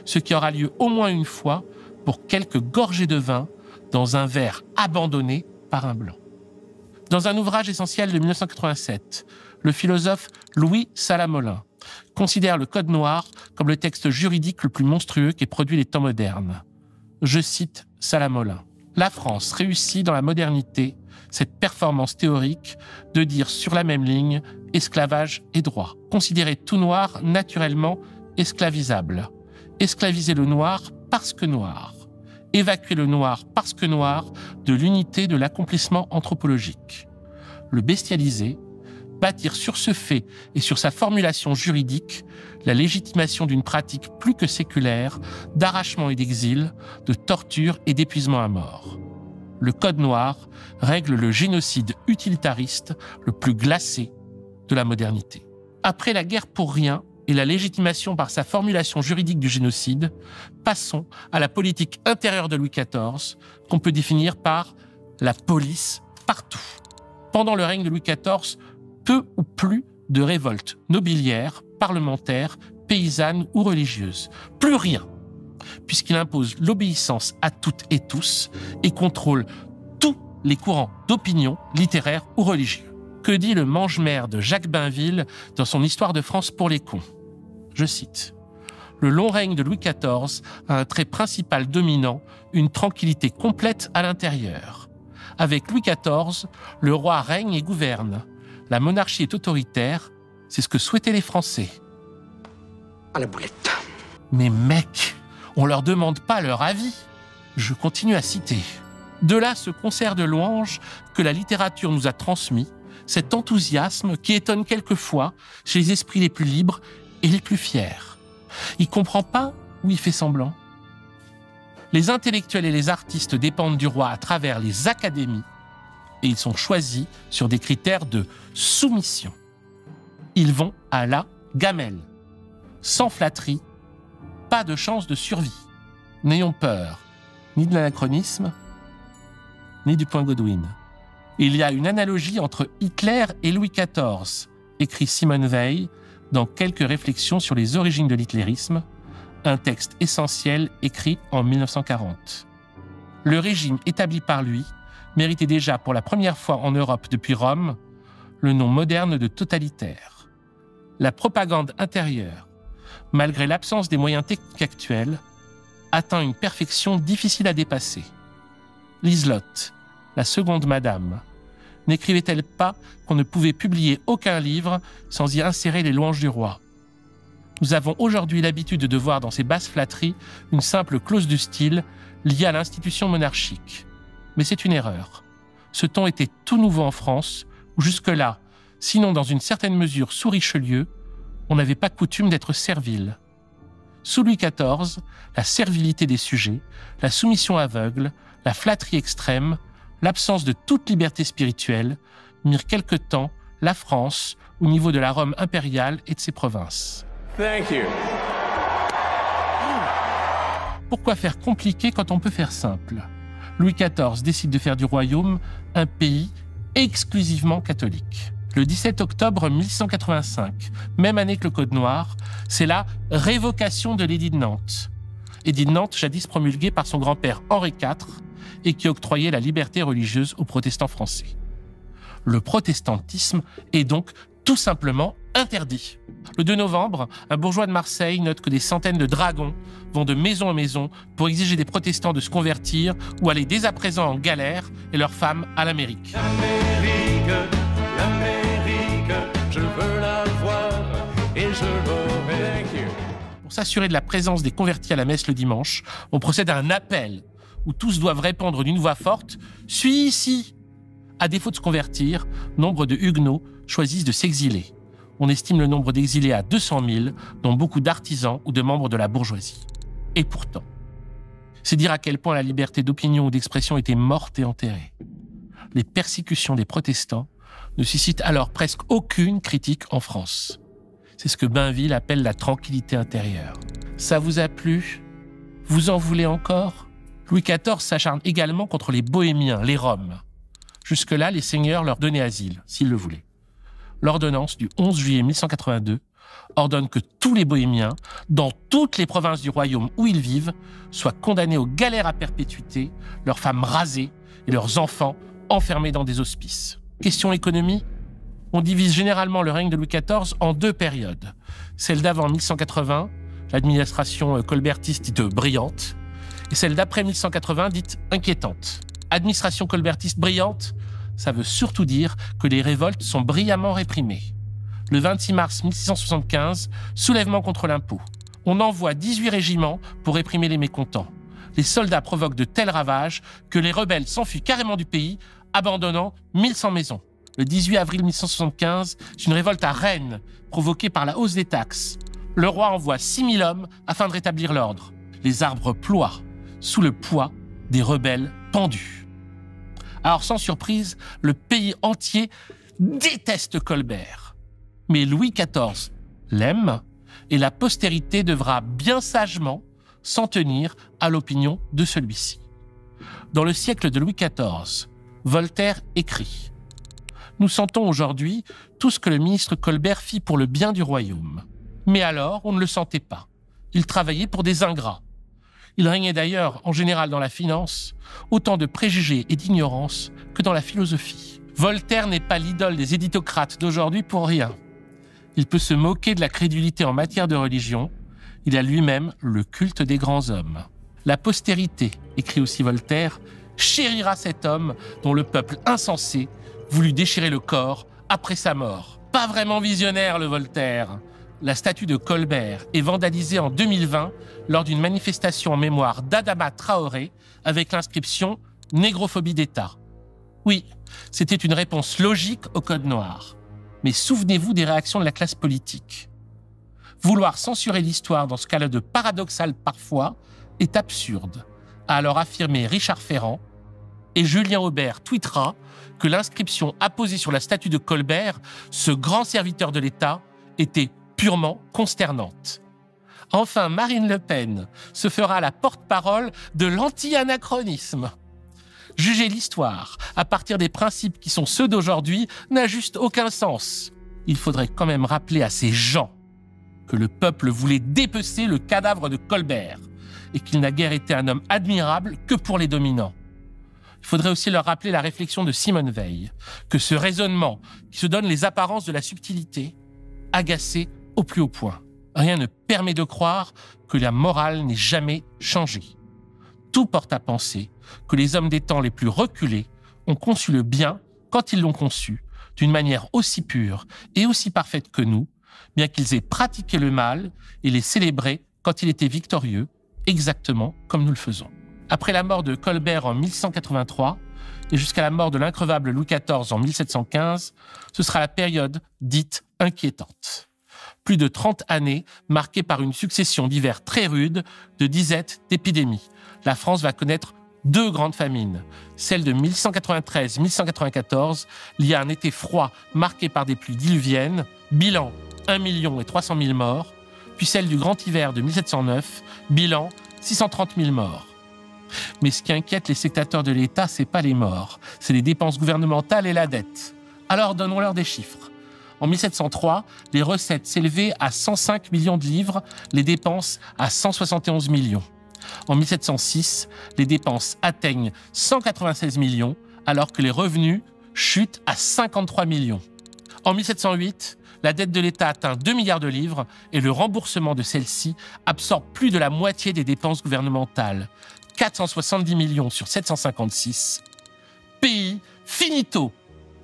ce qui aura lieu au moins une fois pour quelques gorgées de vin dans un verre abandonné par un blanc. Dans un ouvrage essentiel de 1987, le philosophe Louis Salamolin considère le Code noir comme le texte juridique le plus monstrueux qu'ait produit les temps modernes. Je cite Salamolin. « La France réussit dans la modernité cette performance théorique de dire sur la même ligne esclavage et droit, considérer tout noir naturellement esclavisable, esclaviser le noir parce que noir, évacuer le noir parce que noir de l'unité de l'accomplissement anthropologique, le bestialiser, bâtir sur ce fait et sur sa formulation juridique la légitimation d'une pratique plus que séculaire d'arrachement et d'exil, de torture et d'épuisement à mort. Le Code noir règle le génocide utilitariste le plus glacé de la modernité. Après la guerre pour rien et la légitimation par sa formulation juridique du génocide, passons à la politique intérieure de Louis XIV, qu'on peut définir par la police partout. Pendant le règne de Louis XIV, peu ou plus de révoltes nobiliaires, parlementaires, paysannes ou religieuses. Plus rien, puisqu'il impose l'obéissance à toutes et tous et contrôle tous les courants d'opinion littéraires ou religieux. Que dit le mange-merde Jacques Bainville dans son Histoire de France pour les cons? Je cite. « Le long règne de Louis XIV a un trait principal dominant, une tranquillité complète à l'intérieur. Avec Louis XIV, le roi règne et gouverne. La monarchie est autoritaire, c'est ce que souhaitaient les Français. » À la boulette. Mais mec, on leur demande pas leur avis. Je continue à citer. De là ce concert de louanges que la littérature nous a transmis, cet enthousiasme qui étonne quelquefois chez les esprits les plus libres et les plus fiers. Il comprend pas ou il fait semblant? Les intellectuels et les artistes dépendent du roi à travers les académies et ils sont choisis sur des critères de soumission. Ils vont à la gamelle. Sans flatterie, pas de chance de survie. N'ayons peur ni de l'anachronisme, ni du point Godwin. Il y a une analogie entre Hitler et Louis XIV, écrit Simone Weil dans Quelques réflexions sur les origines de l'hitlérisme, un texte essentiel écrit en 1940. Le régime établi par lui méritait déjà pour la première fois en Europe depuis Rome le nom moderne de totalitaire. La propagande intérieure, malgré l'absence des moyens techniques actuels, atteint une perfection difficile à dépasser. Liselotte, la seconde madame, n'écrivait-elle pas qu'on ne pouvait publier aucun livre sans y insérer les louanges du roi? Nous avons aujourd'hui l'habitude de voir dans ces basses flatteries une simple clause de style liée à l'institution monarchique. Mais c'est une erreur. Ce ton était tout nouveau en France, où jusque-là, sinon dans une certaine mesure sous Richelieu, on n'avait pas coutume d'être servile. Sous Louis XIV, la servilité des sujets, la soumission aveugle, la flatterie extrême, l'absence de toute liberté spirituelle mirent quelque temps la France au niveau de la Rome impériale et de ses provinces. Thank you. Pourquoi faire compliqué quand on peut faire simple? Louis XIV décide de faire du royaume un pays exclusivement catholique. Le 17 octobre 1185, même année que le Code noir, c'est la révocation de l'édit de Nantes. Édit de Nantes jadis promulgué par son grand-père Henri IV et qui octroyait la liberté religieuse aux protestants français. Le protestantisme est donc tout simplement interdit. Le 2 novembre, un bourgeois de Marseille note que des centaines de dragons vont de maison en maison pour exiger des protestants de se convertir ou aller dès à présent en galère et leurs femmes à l'Amérique. L'Amérique, je veux la voir et je l'aurai. Pour s'assurer de la présence des convertis à la messe le dimanche, on procède à un appel où tous doivent répondre d'une voix forte « Suis ici !» À défaut de se convertir, nombre de huguenots choisissent de s'exiler. On estime le nombre d'exilés à 200 000, dont beaucoup d'artisans ou de membres de la bourgeoisie. Et pourtant, c'est dire à quel point la liberté d'opinion ou d'expression était morte et enterrée. Les persécutions des protestants ne suscitent alors presque aucune critique en France. C'est ce que Bainville appelle la tranquillité intérieure. Ça vous a plu? Vous en voulez encore? Louis XIV s'acharne également contre les bohémiens, les Roms. Jusque-là, les seigneurs leur donnaient asile, s'ils le voulaient. L'ordonnance du 11 juillet 1182 ordonne que tous les bohémiens, dans toutes les provinces du royaume où ils vivent, soient condamnés aux galères à perpétuité, leurs femmes rasées et leurs enfants enfermés dans des hospices. Question économie, on divise généralement le règne de Louis XIV en deux périodes. Celle d'avant 1180, l'administration colbertiste dite brillante, et celle d'après 1180 dite inquiétante. Administration colbertiste brillante, ça veut surtout dire que les révoltes sont brillamment réprimées. Le 26 mars 1675, soulèvement contre l'impôt. On envoie 18 régiments pour réprimer les mécontents. Les soldats provoquent de tels ravages que les rebelles s'enfuient carrément du pays, abandonnant 1100 maisons. Le 18 avril 1175, c'est une révolte à Rennes, provoquée par la hausse des taxes. Le roi envoie 6000 hommes afin de rétablir l'ordre. Les arbres ploient sous le poids des rebelles pendus. Alors sans surprise, le pays entier déteste Colbert. Mais Louis XIV l'aime et la postérité devra bien sagement s'en tenir à l'opinion de celui-ci. Dans le siècle de Louis XIV, Voltaire écrit « Nous sentons aujourd'hui tout ce que le ministre Colbert fit pour le bien du royaume. Mais alors, on ne le sentait pas. Il travaillait pour des ingrats. Il régnait d'ailleurs, en général dans la finance, autant de préjugés et d'ignorance que dans la philosophie. Voltaire n'est pas l'idole des éditocrates d'aujourd'hui pour rien. Il peut se moquer de la crédulité en matière de religion. Il a lui-même le culte des grands hommes. La postérité, écrit aussi Voltaire, chérira cet homme dont le peuple insensé voulut déchirer le corps après sa mort. Pas vraiment visionnaire, le Voltaire. La statue de Colbert est vandalisée en 2020 lors d'une manifestation en mémoire d'Adama Traoré avec l'inscription « Négrophobie d'État ». Oui, c'était une réponse logique au Code noir. Mais souvenez-vous des réactions de la classe politique. Vouloir censurer l'histoire dans ce cas-là de paradoxal parfois est absurde, a alors affirmé Richard Ferrand, et Julien Aubert tweetera que l'inscription apposée sur la statue de Colbert, ce grand serviteur de l'État, était purement consternante. Enfin, Marine Le Pen se fera la porte-parole de l'anti-anachronisme. Juger l'histoire à partir des principes qui sont ceux d'aujourd'hui n'a juste aucun sens. Il faudrait quand même rappeler à ces gens que le peuple voulait dépecer le cadavre de Colbert et qu'il n'a guère été un homme admirable que pour les dominants. Il faudrait aussi leur rappeler la réflexion de Simone Veil, que ce raisonnement qui se donne les apparences de la subtilité, agacé au plus haut point. Rien ne permet de croire que la morale n'ait jamais changé. Tout porte à penser que les hommes des temps les plus reculés ont conçu le bien quand ils l'ont conçu, d'une manière aussi pure et aussi parfaite que nous, bien qu'ils aient pratiqué le mal et les célébré quand il était victorieux, exactement comme nous le faisons. Après la mort de Colbert en 1183 et jusqu'à la mort de l'increvable Louis XIV en 1715, ce sera la période dite inquiétante. Plus de 30 années marquées par une succession d'hivers très rudes, de disettes, d'épidémies. La France va connaître 2 grandes famines, celle de 1193-1194, liée à un été froid marqué par des pluies diluviennes, bilan 1 300 000 morts, puis celle du grand hiver de 1709, bilan 630 000 morts. Mais ce qui inquiète les sectateurs de l'État, c'est pas les morts, c'est les dépenses gouvernementales et la dette. Alors donnons-leur des chiffres. En 1703, les recettes s'élevaient à 105 millions de livres, les dépenses à 171 millions. En 1706, les dépenses atteignent 196 millions, alors que les revenus chutent à 53 millions. En 1708, la dette de l'État atteint 2 milliards de livres et le remboursement de celle-ci absorbe plus de la moitié des dépenses gouvernementales, 470 millions sur 756. Pays finito.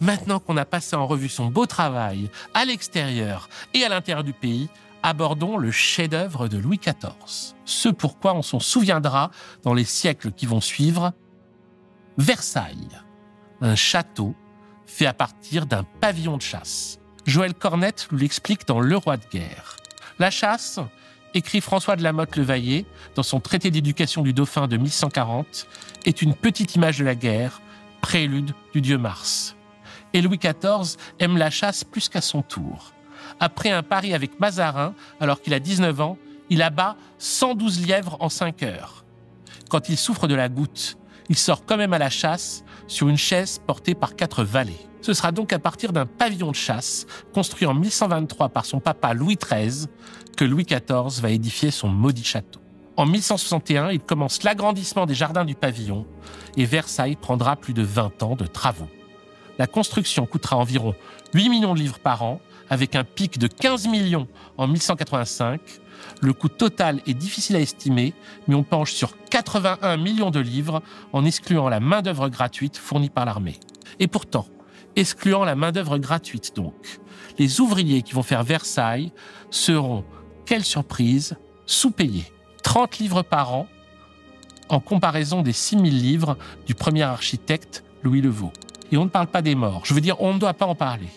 Maintenant qu'on a passé en revue son beau travail à l'extérieur et à l'intérieur du pays, abordons le chef-d'œuvre de Louis XIV. Ce pourquoi on s'en souviendra dans les siècles qui vont suivre. Versailles, un château fait à partir d'un pavillon de chasse. Joël Cornette nous l'explique dans Le Roi de guerre. La chasse, écrit François de la Motte-Levaillé dans son traité d'éducation du Dauphin de 1140, est une petite image de la guerre, prélude du dieu Mars. Et Louis XIV aime la chasse plus qu'à son tour. Après un pari avec Mazarin, alors qu'il a 19 ans, il abat 112 lièvres en 5 heures. Quand il souffre de la goutte, il sort quand même à la chasse sur une chaise portée par 4 valets. Ce sera donc à partir d'un pavillon de chasse, construit en 1123 par son papa Louis XIII, que Louis XIV va édifier son maudit château. En 1161, il commence l'agrandissement des jardins du pavillon et Versailles prendra plus de 20 ans de travaux. La construction coûtera environ 8 millions de livres par an, avec un pic de 15 millions en 1185. Le coût total est difficile à estimer, mais on penche sur 81 millions de livres en excluant la main-d'œuvre gratuite fournie par l'armée. Et pourtant, excluant la main-d'œuvre gratuite donc, les ouvriers qui vont faire Versailles seront, quelle surprise, sous-payé, 30 livres par an, en comparaison des 6 000 livres du premier architecte Louis Le Vau. Et on ne parle pas des morts, je veux dire, on ne doit pas en parler.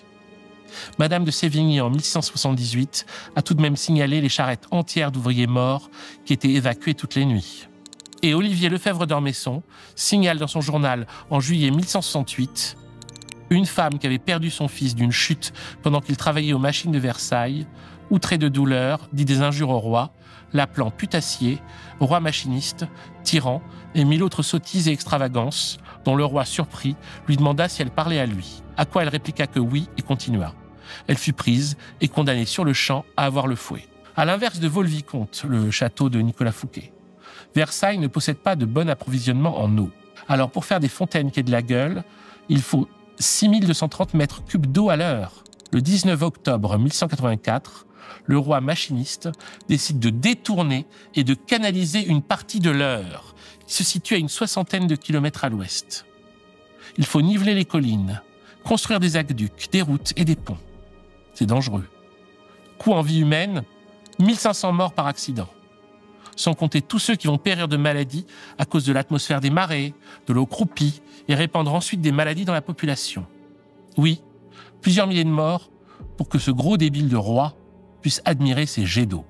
Madame de Sévigné, en 1678, a tout de même signalé les charrettes entières d'ouvriers morts qui étaient évacués toutes les nuits. Et Olivier Lefebvre d'Ormesson signale dans son journal, en juillet 1168, une femme qui avait perdu son fils d'une chute pendant qu'il travaillait aux machines de Versailles, outrée de douleur, dit des injures au roi, l'appelant putassier, roi machiniste, tyran et mille autres sottises et extravagances, dont le roi, surpris, lui demanda si elle parlait à lui, à quoi elle répliqua que oui et continua. Elle fut prise et condamnée sur le champ à avoir le fouet. À l'inverse de Vaux-le-Vicomte, le château de Nicolas Fouquet, Versailles ne possède pas de bon approvisionnement en eau. Alors pour faire des fontaines qui aient de la gueule, il faut 6230 mètres cubes d'eau à l'heure. Le 19 octobre 1184, le roi machiniste décide de détourner et de canaliser une partie de l'Eure, qui se situe à une 60aine de kilomètres à l'ouest. Il faut niveler les collines, construire des aqueducs, des routes et des ponts. C'est dangereux. Coût en vie humaine, 1500 morts par accident. Sans compter tous ceux qui vont périr de maladies à cause de l'atmosphère des marais, de l'eau croupie, et répandre ensuite des maladies dans la population. Oui, plusieurs milliers de morts pour que ce gros débile de roi puisse admirer ces jets d'eau.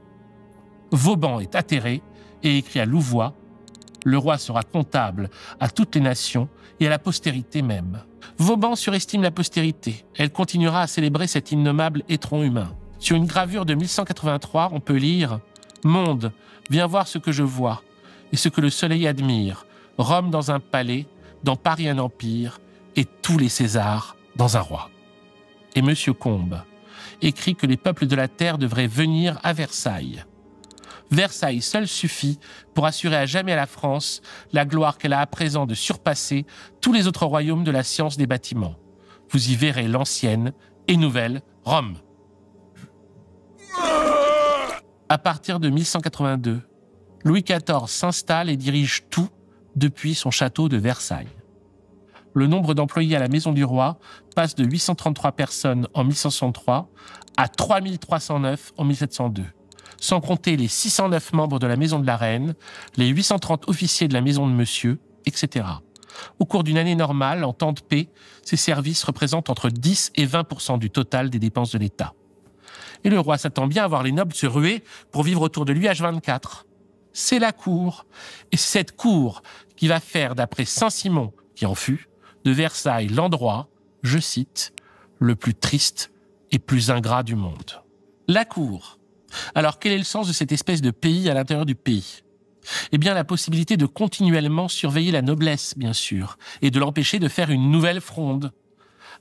Vauban est atterré et écrit à Louvois « Le roi sera comptable à toutes les nations et à la postérité même ». Vauban surestime la postérité. Elle continuera à célébrer cet innommable étron humain. Sur une gravure de 1183, on peut lire « Monde, viens voir ce que je vois et ce que le soleil admire. Rome dans un palais, dans Paris un empire, et tous les Césars dans un roi. » Et M. Combes écrit que les peuples de la terre devraient venir à Versailles. Versailles seul suffit pour assurer à jamais à la France la gloire qu'elle a à présent de surpasser tous les autres royaumes de la science des bâtiments. Vous y verrez l'ancienne et nouvelle Rome. À partir de 1182, Louis XIV s'installe et dirige tout depuis son château de Versailles. Le nombre d'employés à la Maison du Roi passe de 833 personnes en 1163 à 3309 en 1702, sans compter les 609 membres de la Maison de la Reine, les 830 officiers de la Maison de Monsieur, etc. Au cours d'une année normale, en temps de paix, ces services représentent entre 10 et 20% du total des dépenses de l'État. Et le roi s'attend bien à voir les nobles se ruer pour vivre autour de lui H24. C'est la cour. Et c'est cette cour qui va faire, d'après Saint-Simon, qui en fut, de Versailles l'endroit, je cite, le plus triste et plus ingrat du monde. La cour. Alors quel est le sens de cette espèce de pays à l'intérieur du pays ? Eh bien la possibilité de continuellement surveiller la noblesse, bien sûr, et de l'empêcher de faire une nouvelle fronde.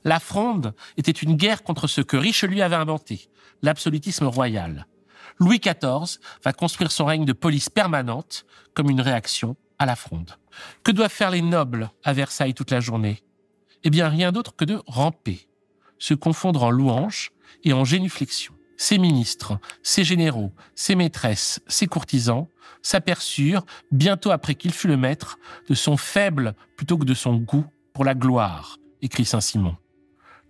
La fronde était une guerre contre ce que Richelieu avait inventé, l'absolutisme royal. Louis XIV va construire son règne de police permanente comme une réaction à la fronde. Que doivent faire les nobles à Versailles toute la journée ? Eh bien, rien d'autre que de ramper, se confondre en louanges et en génuflexions. Ses ministres, ses généraux, ses maîtresses, ses courtisans s'aperçurent, bientôt après qu'il fut le maître, de son faible plutôt que de son goût pour la gloire, écrit Saint-Simon.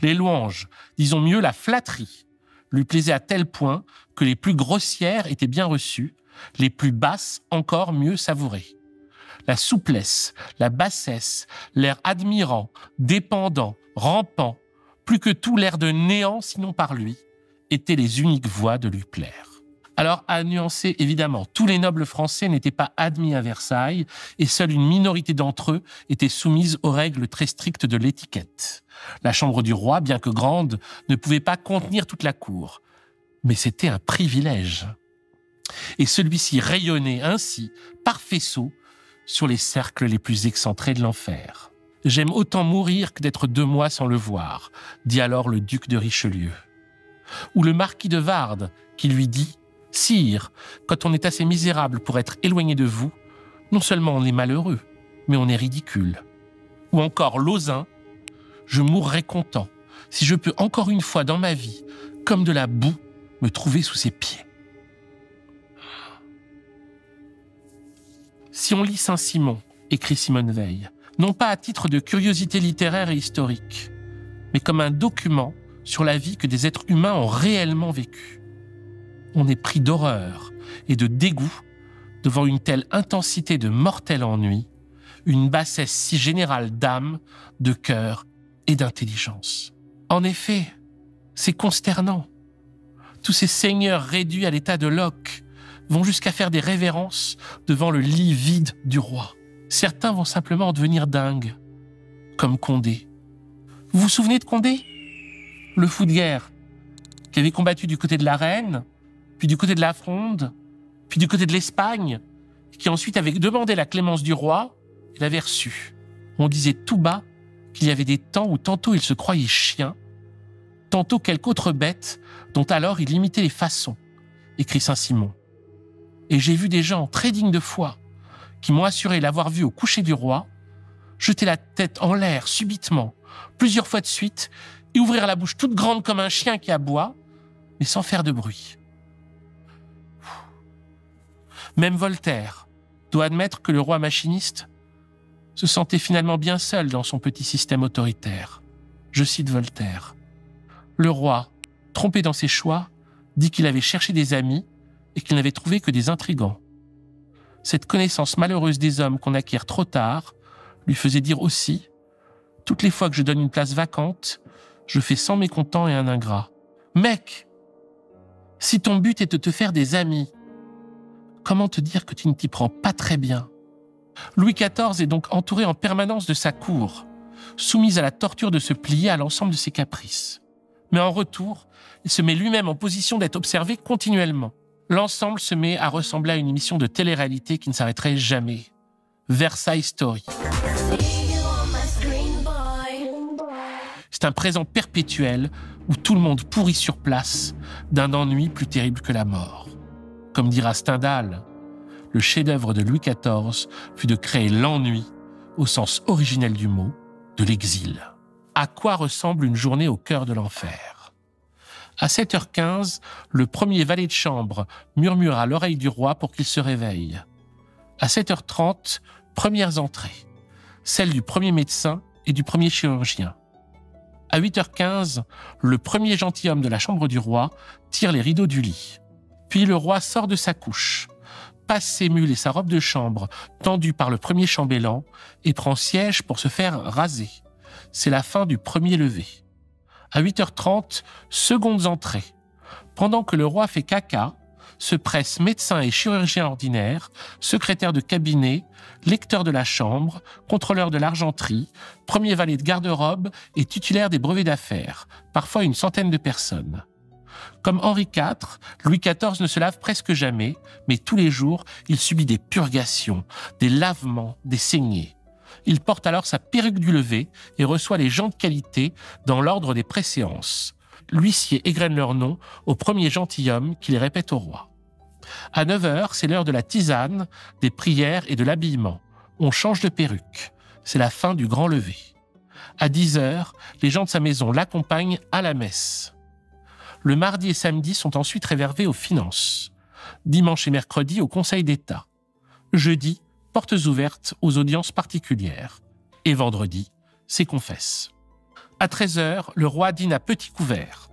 Les louanges, disons mieux la flatterie, lui plaisaient à tel point que les plus grossières étaient bien reçues, les plus basses encore mieux savourées. La souplesse, la bassesse, l'air admirant, dépendant, rampant, plus que tout l'air de néant sinon par lui, étaient les uniques voies de lui plaire. Alors, à nuancer, évidemment, tous les nobles français n'étaient pas admis à Versailles et seule une minorité d'entre eux était soumise aux règles très strictes de l'étiquette. La chambre du roi, bien que grande, ne pouvait pas contenir toute la cour. Mais c'était un privilège. Et celui-ci rayonnait ainsi, par faisceau, sur les cercles les plus excentrés de l'enfer. « J'aime autant mourir que d'être 2 mois sans le voir », dit alors le duc de Richelieu. Ou le marquis de Vardes, qui lui dit « Sire, quand on est assez misérable pour être éloigné de vous, non seulement on est malheureux, mais on est ridicule. » Ou encore Lauzun, « Je mourrai content si je peux encore une fois dans ma vie, comme de la boue, me trouver sous ses pieds. » Si on lit Saint-Simon, écrit Simone Veil, non pas à titre de curiosité littéraire et historique, mais comme un document sur la vie que des êtres humains ont réellement vécue, on est pris d'horreur et de dégoût devant une telle intensité de mortel ennui, une bassesse si générale d'âme, de cœur et d'intelligence. En effet, c'est consternant. Tous ces seigneurs réduits à l'état de loques vont jusqu'à faire des révérences devant le lit vide du roi. Certains vont simplement en devenir dingues, comme Condé. Vous vous souvenez de Condé? Le fou de guerre, qui avait combattu du côté de la reine, puis du côté de la Fronde, puis du côté de l'Espagne, qui ensuite avait demandé la clémence du roi et l'avait reçue. On disait tout bas qu'il y avait des temps où tantôt il se croyait chien, tantôt quelque autre bête dont alors il imitait les façons, écrit Saint-Simon. Et j'ai vu des gens très dignes de foi, qui m'ont assuré l'avoir vu au coucher du roi, jeter la tête en l'air subitement, plusieurs fois de suite, et ouvrir la bouche toute grande comme un chien qui aboie, mais sans faire de bruit. Même Voltaire doit admettre que le roi machiniste se sentait finalement bien seul dans son petit système autoritaire. Je cite Voltaire. « Le roi, trompé dans ses choix, dit qu'il avait cherché des amis et qu'il n'avait trouvé que des intrigants. Cette connaissance malheureuse des hommes qu'on acquiert trop tard lui faisait dire aussi « Toutes les fois que je donne une place vacante, je fais 100 mécontents et un ingrat. Mec, si ton but est de te faire des amis, comment te dire que tu ne t'y prends pas très bien? Louis XIV est donc entouré en permanence de sa cour, soumise à la torture de se plier à l'ensemble de ses caprices. Mais en retour, il se met lui-même en position d'être observé continuellement. L'ensemble se met à ressembler à une émission de télé-réalité qui ne s'arrêterait jamais. Versailles Story. C'est un présent perpétuel où tout le monde pourrit sur place d'un ennui plus terrible que la mort. Comme dira Stendhal, le chef-d'œuvre de Louis XIV fut de créer l'ennui, au sens originel du mot, de l'exil. À quoi ressemble une journée au cœur de l'enfer? À 7h15, le premier valet de chambre murmure à l'oreille du roi pour qu'il se réveille. À 7h30, premières entrées, celles du premier médecin et du premier chirurgien. À 8h15, le premier gentilhomme de la chambre du roi tire les rideaux du lit. Puis le roi sort de sa couche, passe ses mules et sa robe de chambre tendue par le premier chambellan et prend siège pour se faire raser. C'est la fin du premier lever. À 8h30, secondes entrées. Pendant que le roi fait caca, se pressent médecins et chirurgiens ordinaires, secrétaires de cabinet, lecteurs de la chambre, contrôleurs de l'argenterie, premier valet de garde-robe et titulaires des brevets d'affaires, parfois une centaine de personnes. Comme Henri IV, Louis XIV ne se lave presque jamais, mais tous les jours, il subit des purgations, des lavements, des saignées. Il porte alors sa perruque du lever et reçoit les gens de qualité dans l'ordre des préséances. L'huissier égrène leur nom au premier gentilhomme qui les répète au roi. À 9h, c'est l'heure de la tisane, des prières et de l'habillement. On change de perruque. C'est la fin du grand lever. À 10h, les gens de sa maison l'accompagnent à la messe. Le mardi et samedi sont ensuite réservés aux finances. Dimanche et mercredi au Conseil d'État. Jeudi, portes ouvertes aux audiences particulières. Et vendredi, c'est confesse. À 13h, le roi dîne à petit couvert,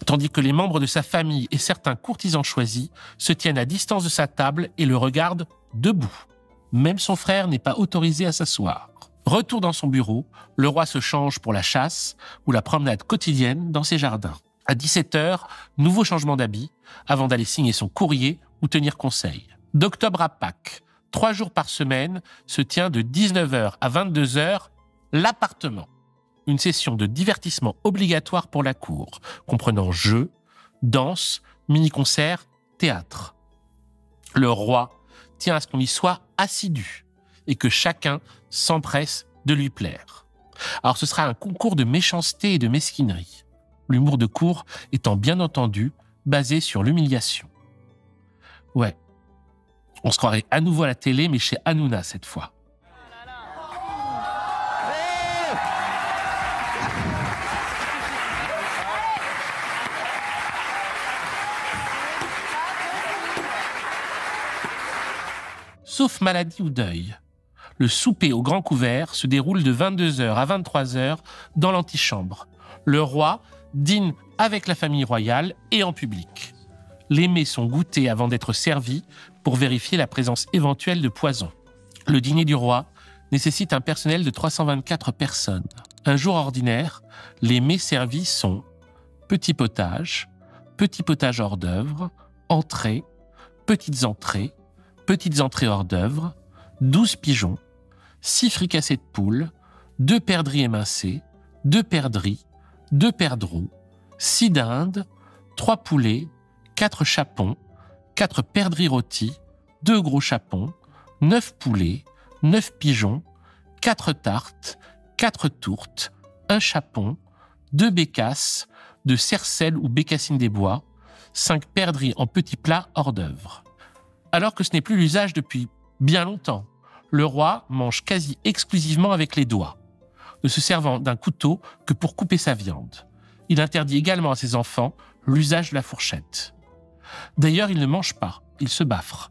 tandis que les membres de sa famille et certains courtisans choisis se tiennent à distance de sa table et le regardent debout. Même son frère n'est pas autorisé à s'asseoir. Retour dans son bureau, le roi se change pour la chasse ou la promenade quotidienne dans ses jardins. À 17h, nouveau changement d'habit, avant d'aller signer son courrier ou tenir conseil. D'octobre à Pâques, 3 jours par semaine, se tient de 19h à 22h, l'appartement. Une session de divertissement obligatoire pour la cour, comprenant jeux, danse, mini-concerts, théâtre. Le roi tient à ce qu'on y soit assidu et que chacun s'empresse de lui plaire. Alors ce sera un concours de méchanceté et de mesquinerie. L'humour de cour étant bien entendu basé sur l'humiliation. Ouais, on se croirait à nouveau à la télé, mais chez Hanouna cette fois. Sauf maladie ou deuil, le souper au grand couvert se déroule de 22h à 23h dans l'antichambre. Le roi dîne avec la famille royale et en public. Les mets sont goûtés avant d'être servis pour vérifier la présence éventuelle de poison. Le dîner du roi nécessite un personnel de 324 personnes. Un jour ordinaire, les mets servis sont petit potage hors d'œuvre, entrée, petites entrées hors d'œuvre, 12 pigeons, 6 fricassés de poule, 2 perdrix émincés, 2 perdrix, 2 perdreaux, 6 dindes, 3 poulets, 4 chapons, 4 perdrix rôtis, 2 gros chapons, 9 poulets, 9 pigeons, 4 tartes, 4 tourtes, 1 chapon, 2 bécasses, de cercelles ou bécassines des bois, 5 perdrix en petits plats hors d'œuvre. Alors que ce n'est plus l'usage depuis bien longtemps, le roi mange quasi exclusivement avec les doigts, ne se servant d'un couteau que pour couper sa viande. Il interdit également à ses enfants l'usage de la fourchette. D'ailleurs, il ne mange pas, il se baffre.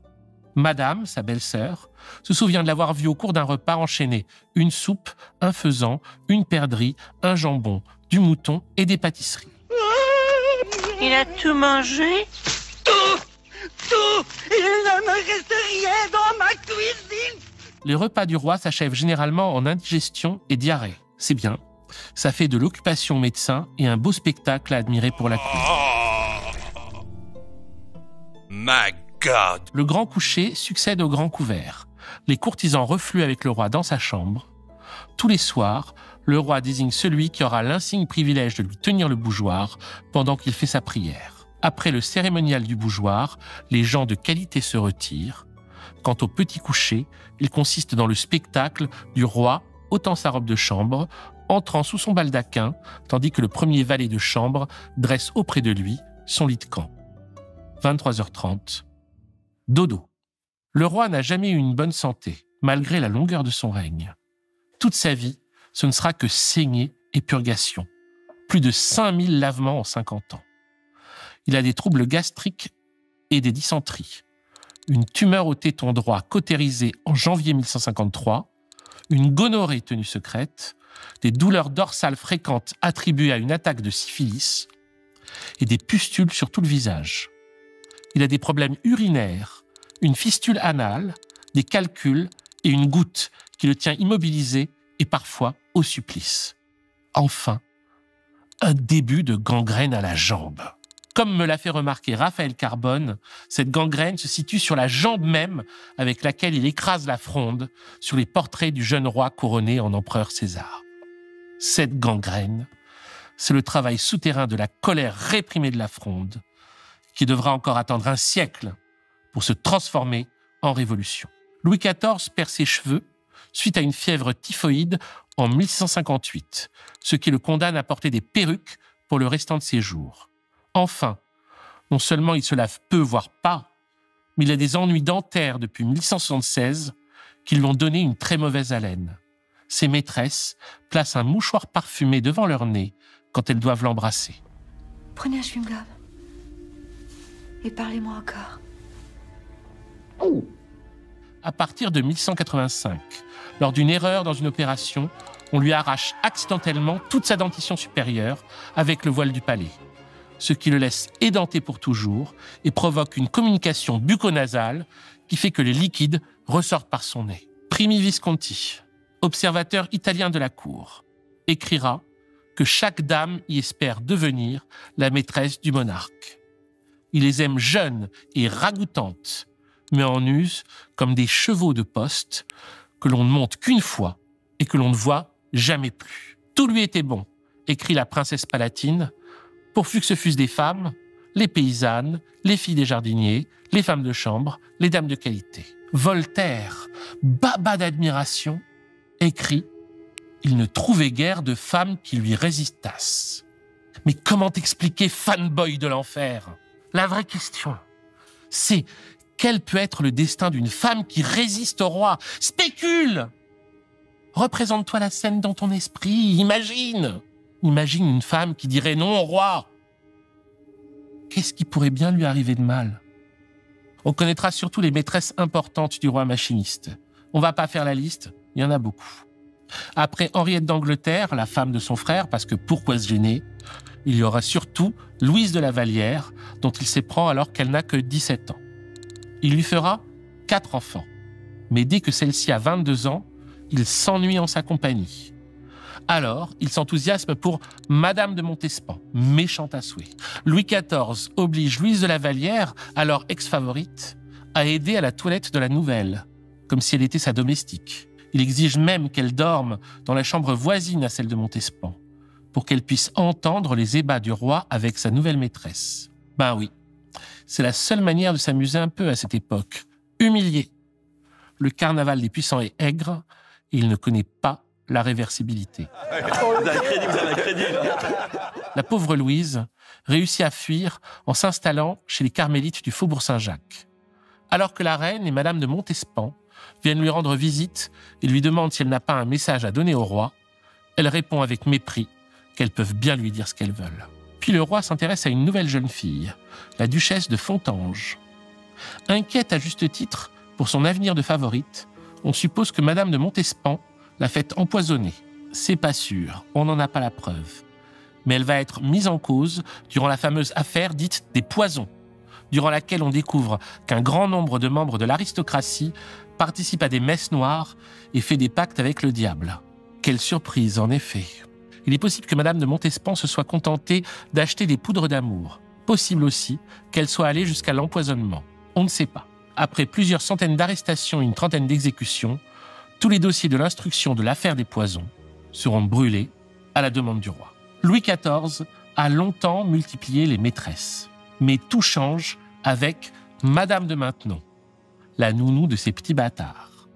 Madame, sa belle-sœur, se souvient de l'avoir vu au cours d'un repas enchaîner une soupe, un faisan, une perdrix, un jambon, du mouton et des pâtisseries. Il a tout mangé? Tout! Il ne me reste rien dans ma cuisine! Les repas du roi s'achèvent généralement en indigestion et diarrhée. C'est bien, ça fait de l'occupation médecin et un beau spectacle à admirer pour la cour. My God! Le grand coucher succède au grand couvert. Les courtisans refluent avec le roi dans sa chambre. Tous les soirs, le roi désigne celui qui aura l'insigne privilège de lui tenir le bougeoir pendant qu'il fait sa prière. Après le cérémonial du bougeoir, les gens de qualité se retirent. Quant au petit coucher, il consiste dans le spectacle du roi ôtant sa robe de chambre, entrant sous son baldaquin, tandis que le premier valet de chambre dresse auprès de lui son lit de camp. 23h30. Dodo. Le roi n'a jamais eu une bonne santé, malgré la longueur de son règne. Toute sa vie, ce ne sera que saignée et purgation. Plus de 5000 lavements en 50 ans. Il a des troubles gastriques et des dysenteries. Une tumeur au téton droit cautérisée en janvier 1153, une gonorrhée tenue secrète, des douleurs dorsales fréquentes attribuées à une attaque de syphilis et des pustules sur tout le visage. Il a des problèmes urinaires, une fistule anale, des calculs et une goutte qui le tient immobilisé et parfois au supplice. Enfin, un début de gangrène à la jambe. Comme me l'a fait remarquer Raphaël Carbone, cette gangrène se situe sur la jambe même avec laquelle il écrase la fronde sur les portraits du jeune roi couronné en empereur César. Cette gangrène, c'est le travail souterrain de la colère réprimée de la fronde, qui devra encore attendre un siècle pour se transformer en révolution. Louis XIV perd ses cheveux suite à une fièvre typhoïde en 1658, ce qui le condamne à porter des perruques pour le restant de ses jours. Enfin, non seulement il se lave peu, voire pas, mais il a des ennuis dentaires depuis 1176 qui lui ont donné une très mauvaise haleine. Ses maîtresses placent un mouchoir parfumé devant leur nez quand elles doivent l'embrasser. Prenez un chewing-gum et parlez-moi encore. À partir de 1185, lors d'une erreur dans une opération, on lui arrache accidentellement toute sa dentition supérieure avec le voile du palais, ce qui le laisse édenté pour toujours et provoque une communication bucco-nasale qui fait que les liquides ressortent par son nez. Primi Visconti, observateur italien de la cour, écrira que chaque dame y espère devenir la maîtresse du monarque. Il les aime jeunes et ragoûtantes, mais en use comme des chevaux de poste que l'on ne monte qu'une fois et que l'on ne voit jamais plus. Tout lui était bon, écrit la princesse palatine, pourvu que ce fussent des femmes, les paysannes, les filles des jardiniers, les femmes de chambre, les dames de qualité. Voltaire, baba d'admiration, écrit « Il ne trouvait guère de femmes qui lui résistassent ». Mais comment expliquer fanboy de l'enfer ? La vraie question, c'est quel peut être le destin d'une femme qui résiste au roi ? Spécule ! Représente-toi la scène dans ton esprit, imagine ! Imagine une femme qui dirait non au roi. Qu'est-ce qui pourrait bien lui arriver de mal ? On connaîtra surtout les maîtresses importantes du roi machiniste. On va pas faire la liste, il y en a beaucoup. Après Henriette d'Angleterre, la femme de son frère, parce que pourquoi se gêner ? Il y aura surtout Louise de la Vallière, dont il s'éprend alors qu'elle n'a que 17 ans. Il lui fera 4 enfants. Mais dès que celle-ci a 22 ans, il s'ennuie en sa compagnie. Alors, il s'enthousiasme pour Madame de Montespan, méchante à souhait. Louis XIV oblige Louise de la Vallière, alors ex-favorite, à aider à la toilette de la nouvelle, comme si elle était sa domestique. Il exige même qu'elle dorme dans la chambre voisine à celle de Montespan, pour qu'elle puisse entendre les ébats du roi avec sa nouvelle maîtresse. Ben oui, c'est la seule manière de s'amuser un peu à cette époque. Humilié. Le carnaval des puissants est aigre, et il ne connaît pas la réversibilité. Vous avez un crédit. La pauvre Louise réussit à fuir en s'installant chez les carmélites du Faubourg Saint-Jacques. Alors que la reine et Madame de Montespan viennent lui rendre visite et lui demandent si elle n'a pas un message à donner au roi, elle répond avec mépris qu'elles peuvent bien lui dire ce qu'elles veulent. Puis le roi s'intéresse à une nouvelle jeune fille, la duchesse de Fontanges. Inquiète à juste titre pour son avenir de favorite, on suppose que Madame de Montespan l'a fait empoisonner. C'est pas sûr, on n'en a pas la preuve. Mais elle va être mise en cause durant la fameuse affaire dite des poisons, durant laquelle on découvre qu'un grand nombre de membres de l'aristocratie participent à des messes noires et fait des pactes avec le diable. Quelle surprise, en effet. Il est possible que Madame de Montespan se soit contentée d'acheter des poudres d'amour. Possible aussi qu'elle soit allée jusqu'à l'empoisonnement. On ne sait pas. Après plusieurs centaines d'arrestations et une trentaine d'exécutions, tous les dossiers de l'instruction de l'affaire des poisons seront brûlés à la demande du roi. Louis XIV a longtemps multiplié les maîtresses. Mais tout change avec Madame de Maintenon, la nounou de ces petits bâtards,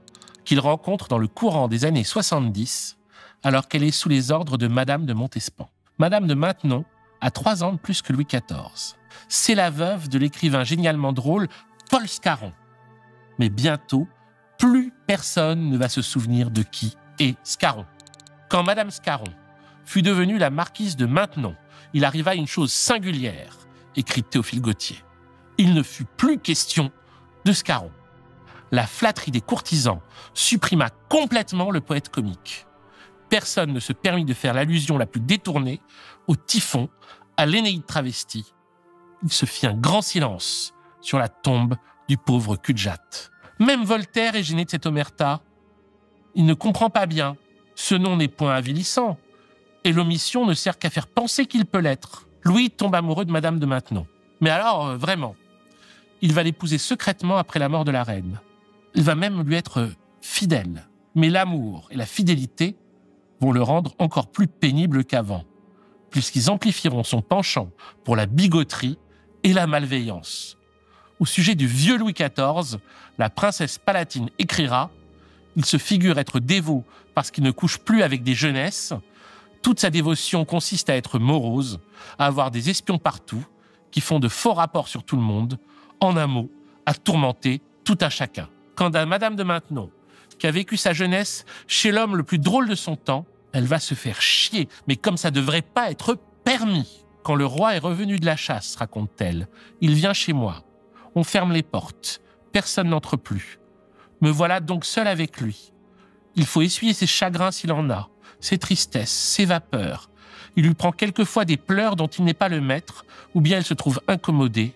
qu'il rencontre dans le courant des années 70, alors qu'elle est sous les ordres de Madame de Montespan. Madame de Maintenon a 3 ans de plus que Louis XIV. C'est la veuve de l'écrivain génialement drôle Paul Scarron. Mais bientôt, plus personne ne va se souvenir de qui est Scarron. Quand Madame Scarron fut devenue la marquise de Maintenon, il arriva une chose singulière, écrit Théophile Gautier. Il ne fut plus question de Scarron. La flatterie des courtisans supprima complètement le poète comique. Personne ne se permit de faire l'allusion la plus détournée au Typhon, à l'Énéide travestie. Il se fit un grand silence sur la tombe du pauvre Cudjat. Même Voltaire est gêné de cette omerta. Il ne comprend pas bien. Ce nom n'est point avilissant, et l'omission ne sert qu'à faire penser qu'il peut l'être. Louis tombe amoureux de Madame de Maintenon. Mais alors, vraiment, il va l'épouser secrètement après la mort de la reine. Il va même lui être fidèle. Mais l'amour et la fidélité vont le rendre encore plus pénible qu'avant, puisqu'ils amplifieront son penchant pour la bigoterie et la malveillance. Au sujet du vieux Louis XIV, la princesse palatine écrira « Il se figure être dévot parce qu'il ne couche plus avec des jeunesses. Toute sa dévotion consiste à être morose, à avoir des espions partout, qui font de faux rapports sur tout le monde, en un mot, à tourmenter tout un chacun. » Quant à Madame de Maintenon, qui a vécu sa jeunesse chez l'homme le plus drôle de son temps, elle va se faire chier, mais comme ça devrait pas être permis. Quand le roi est revenu de la chasse, raconte-t-elle, il vient chez moi. On ferme les portes. Personne n'entre plus. Me voilà donc seul avec lui. Il faut essuyer ses chagrins s'il en a, ses tristesses, ses vapeurs. Il lui prend quelquefois des pleurs dont il n'est pas le maître, ou bien elle se trouve incommodée.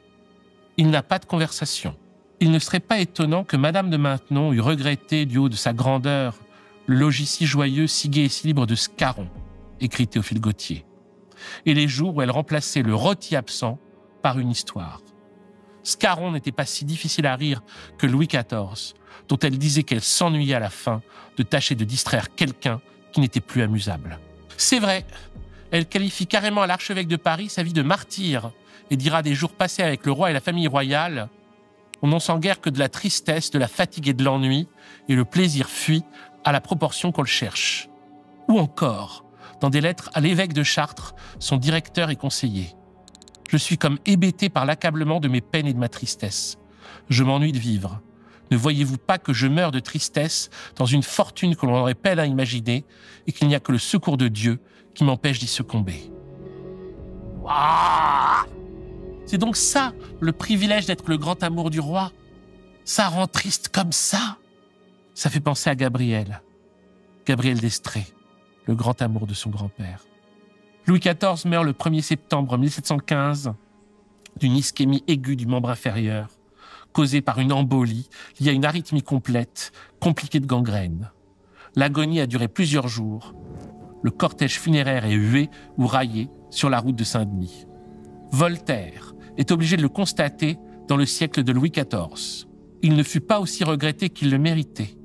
Il n'a pas de conversation. Il ne serait pas étonnant que Madame de Maintenon eût regretté, du haut de sa grandeur, le logis si joyeux, si gai et si libre de Scarron, écrit Théophile Gautier, et les jours où elle remplaçait le rôti absent par une histoire. Scarron n'était pas si difficile à rire que Louis XIV, dont elle disait qu'elle s'ennuyait à la fin de tâcher de distraire quelqu'un qui n'était plus amusable. C'est vrai, elle qualifie carrément à l'archevêque de Paris sa vie de martyr et dira des jours passés avec le roi et la famille royale « On n'en sent guère que de la tristesse, de la fatigue et de l'ennui, et le plaisir fuit à la proportion qu'on le cherche. » Ou encore, dans des lettres à l'évêque de Chartres, son directeur et conseiller. « Je suis comme hébété par l'accablement de mes peines et de ma tristesse. Je m'ennuie de vivre. Ne voyez-vous pas que je meurs de tristesse dans une fortune que l'on aurait peine à imaginer et qu'il n'y a que le secours de Dieu qui m'empêche d'y succomber. » Waouh ! C'est donc ça, le privilège d'être le grand amour du roi. Ça rend triste comme ça. Ça fait penser à Gabriel. Gabriel d'Estrée, le grand amour de son grand-père. Louis XIV meurt le 1er septembre 1715 d'une ischémie aiguë du membre inférieur, causée par une embolie liée à une arythmie complète, compliquée de gangrène. L'agonie a duré plusieurs jours. Le cortège funéraire est hué ou raillé sur la route de Saint-Denis. Voltaire est obligé de le constater dans le siècle de Louis XIV. Il ne fut pas aussi regretté qu'il le méritait.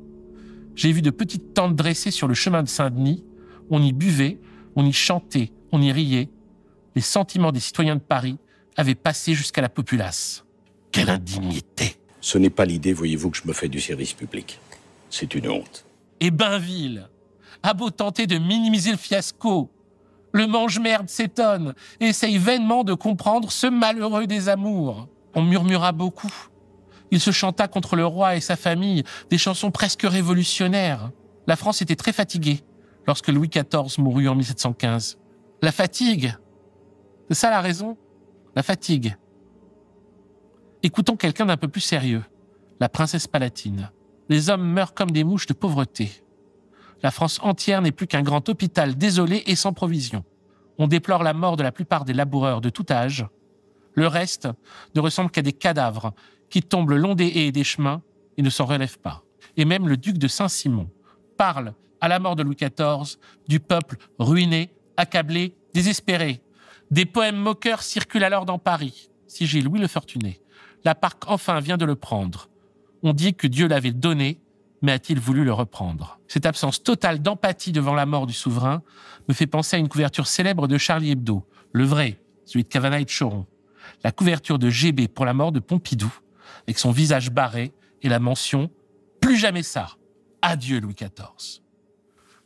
J'ai vu de petites tentes dressées sur le chemin de Saint-Denis. On y buvait, on y chantait, on y riait. Les sentiments des citoyens de Paris avaient passé jusqu'à la populace. Quelle indignité! Ce n'est pas l'idée, voyez-vous, que je me fais du service public. C'est une honte. Et Bainville a beau tenter de minimiser le fiasco, le mange-merde s'étonne et essaye vainement de comprendre ce malheureux des amours. On murmura beaucoup. Il se chanta contre le roi et sa famille des chansons presque révolutionnaires. La France était très fatiguée lorsque Louis XIV mourut en 1715. La fatigue, c'est ça la raison? La fatigue. Écoutons quelqu'un d'un peu plus sérieux, la princesse Palatine. Les hommes meurent comme des mouches de pauvreté. La France entière n'est plus qu'un grand hôpital désolé et sans provisions. On déplore la mort de la plupart des laboureurs de tout âge. Le reste ne ressemble qu'à des cadavres qui tombent le long des haies et des chemins et ne s'en relèvent pas. Et même le duc de Saint-Simon parle, à la mort de Louis XIV, du peuple ruiné, accablé, désespéré. Des poèmes moqueurs circulent alors dans Paris, signés Louis le Fortuné. La Parque enfin vient de le prendre. On dit que Dieu l'avait donné, mais a-t-il voulu le reprendre? Cette absence totale d'empathie devant la mort du souverain me fait penser à une couverture célèbre de Charlie Hebdo, le vrai, celui de Cavana et de Choron. La couverture de GB pour la mort de Pompidou, avec son visage barré et la mention « Plus jamais ça, adieu Louis XIV ».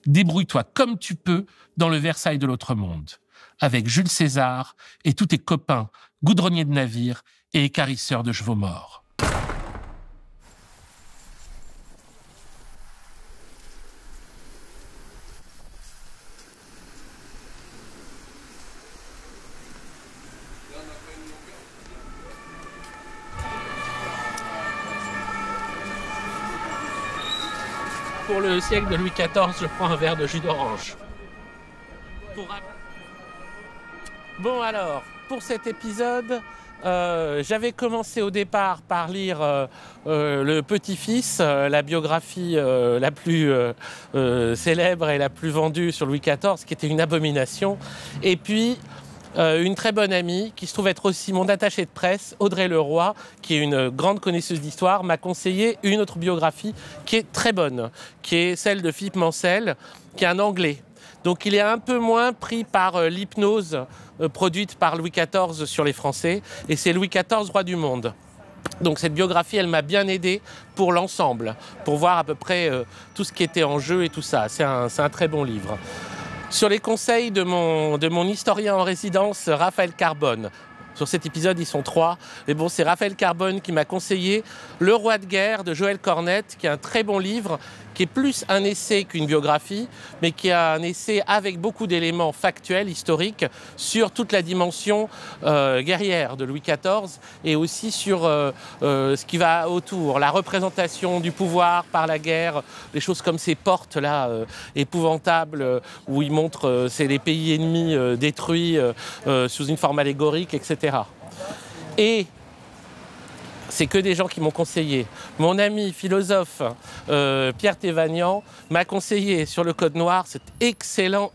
Débrouille-toi comme tu peux dans le Versailles de l'autre monde, avec Jules César et tous tes copains, goudronniers de navires et équarrisseurs de chevaux morts. Pour le siècle de Louis XIV, je prends un verre de jus d'orange. Bon alors, pour cet épisode, j'avais commencé au départ par lire Le Petit-Fils, la biographie la plus célèbre et la plus vendue sur Louis XIV, qui était une abomination. Et puis, une très bonne amie, qui se trouve être aussi mon attachée de presse, Audrey Leroy, qui est une grande connaisseuse d'histoire, m'a conseillé une autre biographie qui est très bonne, qui est celle de Philippe Mansell, qui est un Anglais. Donc il est un peu moins pris par l'hypnose produite par Louis XIV sur les Français, et c'est Louis XIV, roi du monde. Donc cette biographie, elle m'a bien aidé pour l'ensemble, pour voir à peu près tout ce qui était en jeu et tout ça. C'est un très bon livre. Sur les conseils de mon historien en résidence, Raphaël Carbone. Sur cet épisode, ils sont 3. Mais bon, c'est Raphaël Carbone qui m'a conseillé Le Roi de guerre de Joël Cornette, qui est un très bon livre, qui est plus un essai qu'une biographie, mais qui est un essai avec beaucoup d'éléments factuels, historiques, sur toute la dimension guerrière de Louis XIV et aussi sur ce qui va autour, la représentation du pouvoir par la guerre, des choses comme ces portes-là épouvantables où il montre c'est les pays ennemis détruits sous une forme allégorique, etc. Et c'est que des gens qui m'ont conseillé. Mon ami philosophe Pierre Thévagnan m'a conseillé sur le Code Noir cet excellent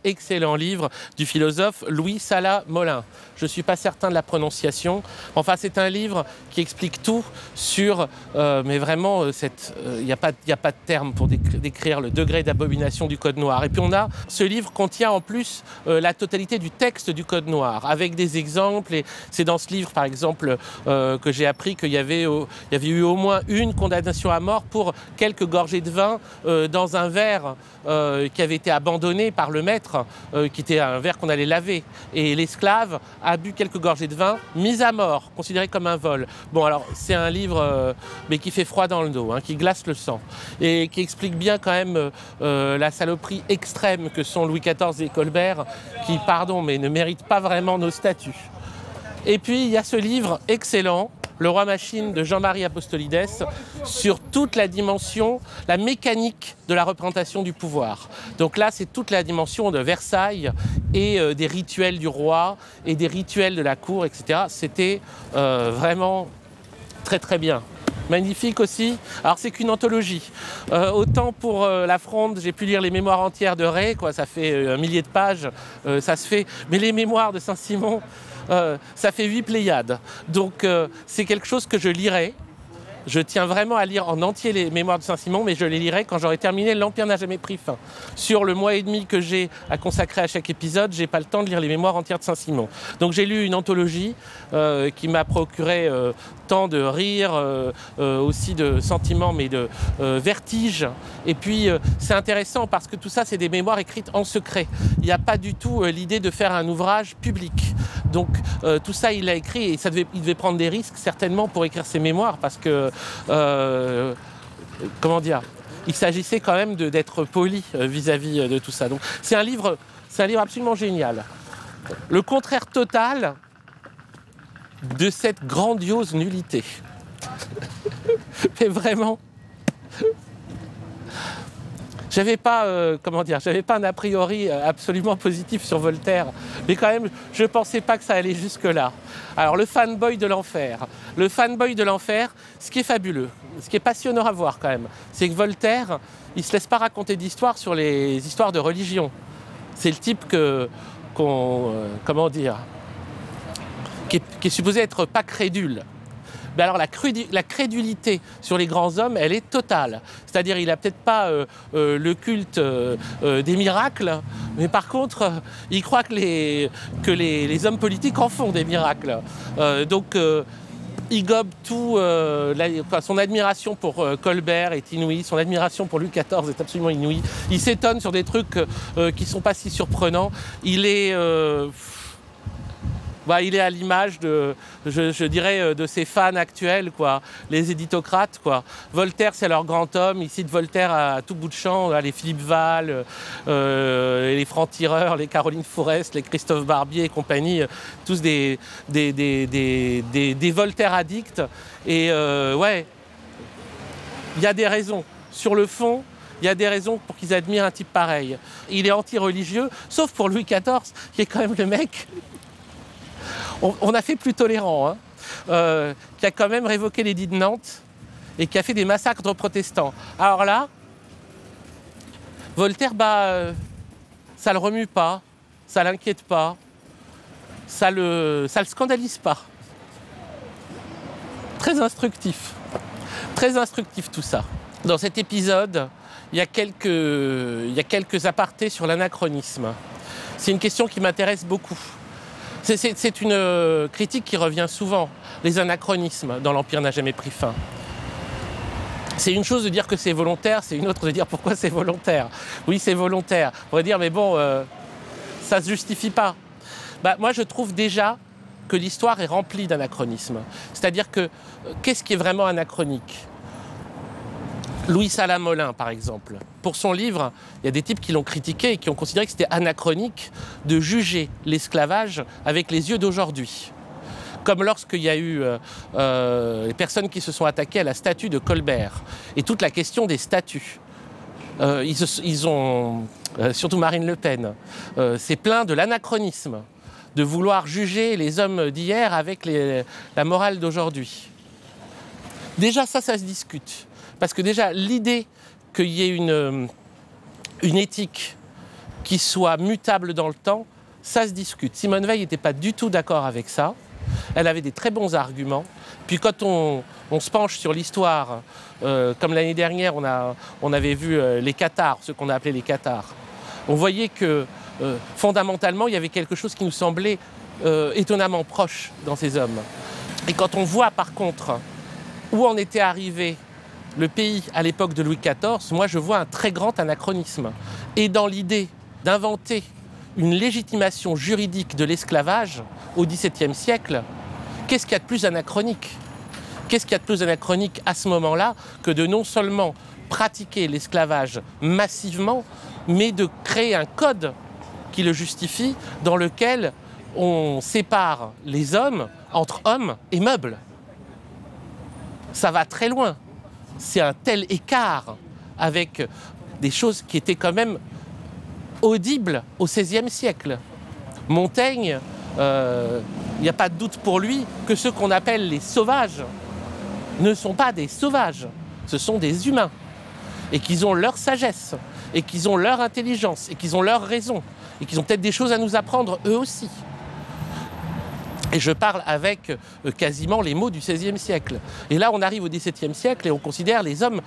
livre du philosophe Louis Sala-Molin. Je ne suis pas certain de la prononciation. Enfin, c'est un livre qui explique tout sur... mais vraiment, il n'y a pas de terme pour décrire le degré d'abomination du Code Noir. Et puis ce livre contient en plus la totalité du texte du Code Noir, avec des exemples. Et c'est dans ce livre, par exemple, que j'ai appris qu'il y avait eu au moins une condamnation à mort pour quelques gorgées de vin dans un verre qui avait été abandonné par le maître, qui était un verre qu'on allait laver. Et l'esclave a bu quelques gorgées de vin, mis à mort, considéré comme un vol. Bon, alors, c'est un livre mais qui fait froid dans le dos, hein, qui glace le sang, et qui explique bien quand même la saloperie extrême que sont Louis XIV et Colbert, qui, pardon, mais ne méritent pas vraiment nos statuts. Et puis, il y a ce livre excellent, Le Roi Machine de Jean-Marie Apostolides sur toute la dimension, la mécanique de la représentation du pouvoir. Donc là, c'est toute la dimension de Versailles et des rituels du roi et des rituels de la cour, etc. C'était vraiment très très bien. Magnifique aussi. Alors c'est qu'une anthologie. Autant pour La Fronde, j'ai pu lire les mémoires entières de Ray, quoi, ça fait 1 millier de pages, ça se fait. Mais les mémoires de Saint-Simon, ça fait 8 Pléiades. Donc c'est quelque chose que je lirai. Je tiens vraiment à lire en entier les mémoires de Saint-Simon, mais je les lirai quand j'aurai terminé L'Empire n'a jamais pris fin. Sur le mois et demi que j'ai à consacrer à chaque épisode, j'ai pas le temps de lire les mémoires entières de Saint-Simon. Donc j'ai lu une anthologie qui m'a procuré tant de rire, aussi de sentiments, mais de vertige. Et puis c'est intéressant parce que tout ça, c'est des mémoires écrites en secret. Il n'y a pas du tout l'idée de faire un ouvrage public. Donc tout ça, il l'a écrit et il devait prendre des risques certainement pour écrire ses mémoires parce que, comment dire, il s'agissait quand même d'être poli vis-à-vis de tout ça. Donc c'est un livre absolument génial. Le contraire total de cette grandiose nullité. Mais vraiment... J'avais pas un a priori absolument positif sur Voltaire, mais quand même, je pensais pas que ça allait jusque-là. Alors, le fanboy de l'enfer. Le fanboy de l'enfer, ce qui est fabuleux, ce qui est passionnant à voir quand même, c'est que Voltaire, il se laisse pas raconter d'histoires sur les histoires de religion. C'est le type qui est supposé être pas crédule. Mais alors la crédulité sur les grands hommes, elle est totale. C'est-à-dire il n'a peut-être pas le culte des miracles, mais par contre, il croit que les hommes politiques en font des miracles. Donc il gobe tout. Son admiration pour Colbert est inouïe, son admiration pour Louis XIV est absolument inouïe. Il s'étonne sur des trucs qui ne sont pas si surprenants. Il est à l'image je dirais, de ses fans actuels, quoi, les éditocrates, quoi. Voltaire, c'est leur grand homme. Ils citent Voltaire à tout bout de champ, les Philippe Val, les francs-tireurs, les Caroline Fourest, les Christophe Barbier et compagnie, tous des Voltaire addicts. Et ouais, il y a des raisons. Sur le fond, il y a des raisons pour qu'ils admirent un type pareil. Il est anti-religieux, sauf pour Louis XIV, qui est quand même le mec... On a fait plus tolérant, hein, qui a quand même révoqué l'édit de Nantes et qui a fait des massacres de protestants. Alors là, Voltaire, ça le remue pas, ça l'inquiète pas, ça le scandalise pas. Très instructif tout ça. Dans cet épisode, il y a quelques apartés sur l'anachronisme. C'est une question qui m'intéresse beaucoup. C'est une critique qui revient souvent, les anachronismes dans l'Empire n'a jamais pris fin. C'est une chose de dire que c'est volontaire, c'est une autre de dire pourquoi c'est volontaire. Oui, c'est volontaire. On pourrait dire, mais bon, ça ne se justifie pas. Moi, je trouve déjà que l'histoire est remplie d'anachronismes. C'est-à-dire que, qu'est-ce qui est vraiment anachronique ? Louis Salamolin, par exemple. Pour son livre, il y a des types qui l'ont critiqué et qui ont considéré que c'était anachronique de juger l'esclavage avec les yeux d'aujourd'hui. Comme lorsqu'il y a eu les personnes qui se sont attaquées à la statue de Colbert et toute la question des statues. Ils ont, surtout Marine Le Pen, c'est plein de l'anachronisme, de vouloir juger les hommes d'hier avec la morale d'aujourd'hui. Déjà, ça se discute. Parce que déjà, l'idée qu'il y ait une éthique qui soit mutable dans le temps, ça se discute. Simone Veil n'était pas du tout d'accord avec ça. Elle avait des très bons arguments. Puis quand on se penche sur l'histoire, comme l'année dernière, on avait vu les cathares, ce qu'on a appelé les cathares. On voyait que fondamentalement, il y avait quelque chose qui nous semblait étonnamment proche dans ces hommes. Et quand on voit par contre où en était arrivé le pays à l'époque de Louis XIV, moi je vois un très grand anachronisme. Et dans l'idée d'inventer une légitimation juridique de l'esclavage au XVIIe siècle, qu'est-ce qu'il y a de plus anachronique ? Qu'est-ce qu'il y a de plus anachronique à ce moment-là que de non seulement pratiquer l'esclavage massivement, mais de créer un code qui le justifie, dans lequel on sépare les hommes entre hommes et meubles. Ça va très loin. C'est un tel écart avec des choses qui étaient quand même audibles au XVIe siècle. Montaigne, il n'y a pas de doute pour lui que ceux qu'on appelle les sauvages ne sont pas des sauvages, ce sont des humains. Et qu'ils ont leur sagesse, et qu'ils ont leur intelligence, et qu'ils ont leur raison, et qu'ils ont peut-être des choses à nous apprendre eux aussi. Et je parle avec quasiment les mots du XVIe siècle. Et là, on arrive au XVIIe siècle et on considère des hommes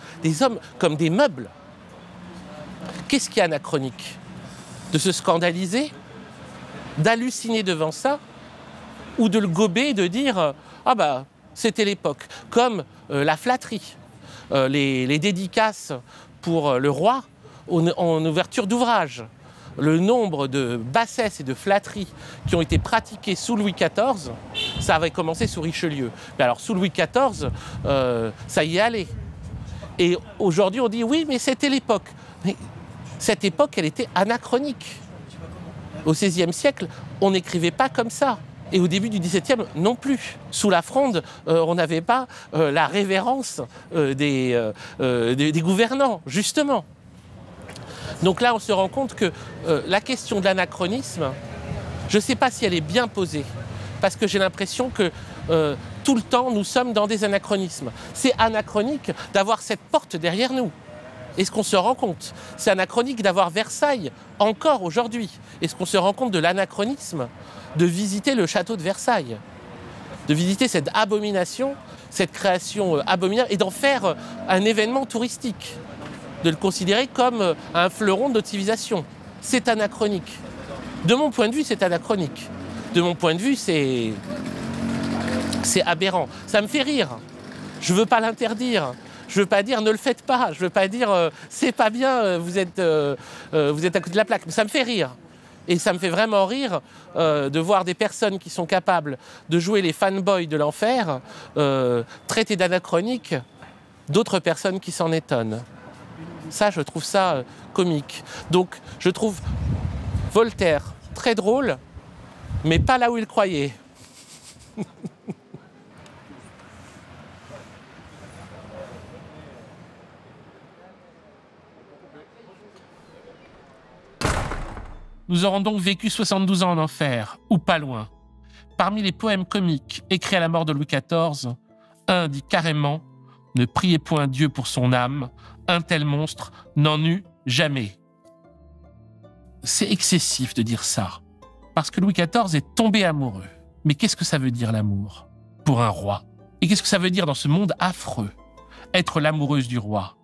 comme des meubles. Qu'est-ce qui est anachronique? De se scandaliser, d'halluciner devant ça, ou de le gober et de dire « Ah bah, c'était l'époque », comme la flatterie. Les dédicaces pour le roi en ouverture d'ouvrage. Le nombre de bassesses et de flatteries qui ont été pratiquées sous Louis XIV, ça avait commencé sous Richelieu. Mais alors sous Louis XIV, ça y est allé. Et aujourd'hui on dit oui, mais c'était l'époque. Mais cette époque, elle était anachronique. Au XVIe siècle, on n'écrivait pas comme ça. Et au début du XVIIe, non plus. Sous la Fronde, on n'avait pas la révérence des gouvernants, justement. Donc là, on se rend compte que la question de l'anachronisme, je ne sais pas si elle est bien posée, parce que j'ai l'impression que tout le temps, nous sommes dans des anachronismes. C'est anachronique d'avoir cette porte derrière nous. Est-ce qu'on se rend compte? C'est anachronique d'avoir Versailles encore aujourd'hui. Est-ce qu'on se rend compte de l'anachronisme de visiter le château de Versailles, de visiter cette abomination, cette création abominable, et d'en faire un événement touristique, de le considérer comme un fleuron de notre civilisation? C'est anachronique. De mon point de vue, c'est anachronique. De mon point de vue, c'est aberrant. Ça me fait rire. Je ne veux pas l'interdire. Je ne veux pas dire ne le faites pas. Je ne veux pas dire c'est pas bien, vous êtes à côté de la plaque. Mais ça me fait rire. Et ça me fait vraiment rire de voir des personnes qui sont capables de jouer les fanboys de l'enfer, traiter d'anachronique d'autres personnes qui s'en étonnent. Ça, je trouve ça comique. Donc, je trouve Voltaire très drôle, mais pas là où il croyait. Nous aurons donc vécu 72 ans en enfer, ou pas loin. Parmi les poèmes comiques écrits à la mort de Louis XIV, un dit carrément « Ne priez point Dieu pour son âme, un tel monstre n'en eut jamais ». C'est excessif de dire ça, parce que Louis XIV est tombé amoureux. Mais qu'est-ce que ça veut dire l'amour pour un roi? Et qu'est-ce que ça veut dire dans ce monde affreux, être l'amoureuse du roi?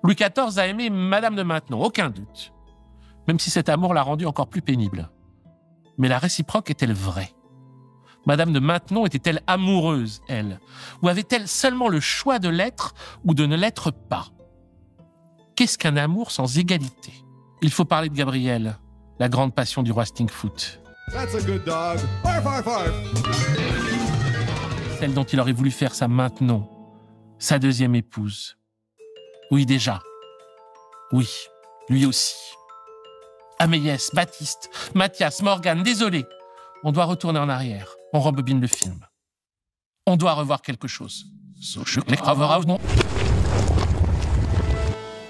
Louis XIV a aimé Madame de Maintenon, aucun doute. Même si cet amour l'a rendue encore plus pénible. Mais la réciproque est-elle vraie? Madame de Maintenon était-elle amoureuse, elle? Ou avait-elle seulement le choix de l'être ou de ne l'être pas? Qu'est-ce qu'un amour sans égalité? Il faut parler de Gabrielle, la grande passion du roi Stinkfoot. That's a good dog. Arf, arf, arf. Celle dont il aurait voulu faire sa Maintenon, sa deuxième épouse. Oui, déjà. Oui, lui aussi. Améliès, Baptiste, Mathias, Morgane, désolé. On doit retourner en arrière. On rembobine le film. On doit revoir quelque chose.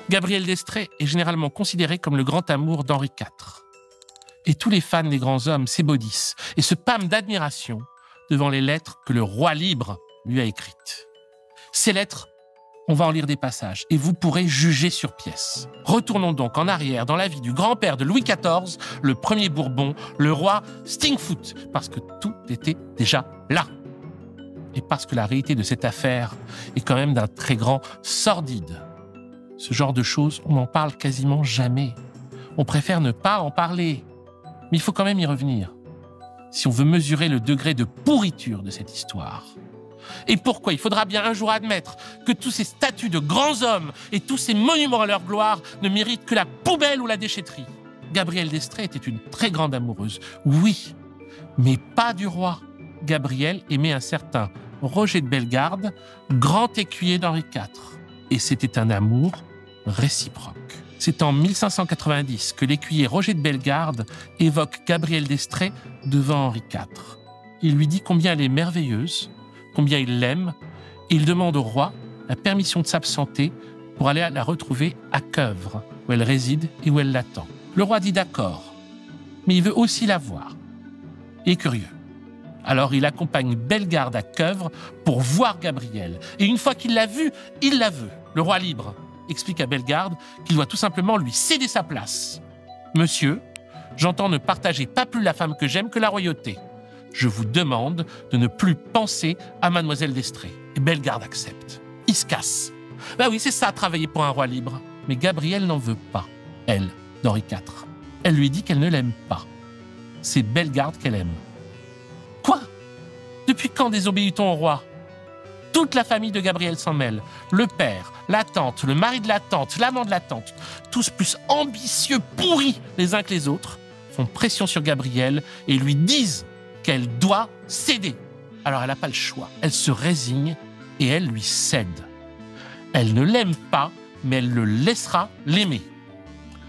Gabriel d'Estrées est généralement considéré comme le grand amour d'Henri IV. Et tous les fans des grands hommes s'ébaudissent et se pâment d'admiration devant les lettres que le roi libre lui a écrites. Ces lettres, on va en lire des passages et vous pourrez juger sur pièce. Retournons donc en arrière dans la vie du grand-père de Louis XIV, le premier Bourbon, le roi Stinkfoot, parce que tout était déjà là. Et parce que la réalité de cette affaire est quand même d'un très grand sordide. Ce genre de choses, on n'en parle quasiment jamais. On préfère ne pas en parler. Mais il faut quand même y revenir, si on veut mesurer le degré de pourriture de cette histoire. Et pourquoi il faudra bien un jour admettre que tous ces statues de grands hommes et tous ces monuments à leur gloire ne méritent que la poubelle ou la déchetterie. Gabrielle d'Estrées était une très grande amoureuse, oui, mais pas du roi. Gabrielle aimait un certain Roger de Bellegarde, grand écuyer d'Henri IV. Et c'était un amour réciproque. C'est en 1590 que l'écuyer Roger de Bellegarde évoque Gabrielle d'Estrées devant Henri IV. Il lui dit combien elle est merveilleuse, combien il l'aime Et il demande au roi la permission de s'absenter pour aller la retrouver à Queuvre, où elle réside et où elle l'attend. Le roi dit d'accord, mais il veut aussi la voir. Il est curieux. Alors il accompagne Bellegarde à Queuvre pour voir Gabrielle. Et une fois qu'il l'a vue, il la veut. Le roi libre explique à Bellegarde qu'il doit tout simplement lui céder sa place. « Monsieur, j'entends ne partager pas plus la femme que j'aime que la royauté. Je vous demande de ne plus penser à Mademoiselle d'Estrées. » Et Bellegarde accepte. Il se casse. Ben oui, c'est ça, travailler pour un roi libre. Mais Gabrielle n'en veut pas, elle, d'Henri IV. Elle lui dit qu'elle ne l'aime pas. C'est Bellegarde qu'elle aime. Quoi? Depuis quand désobéit-on au roi? Toute la famille de Gabrielle s'en mêle. Le père, la tante, le mari de la tante, l'amant de la tante, tous plus ambitieux, pourris les uns que les autres, font pression sur Gabrielle et lui disent qu'elle doit céder. Alors elle n'a pas le choix. Elle se résigne et elle lui cède. Elle ne l'aime pas, mais elle le laissera l'aimer.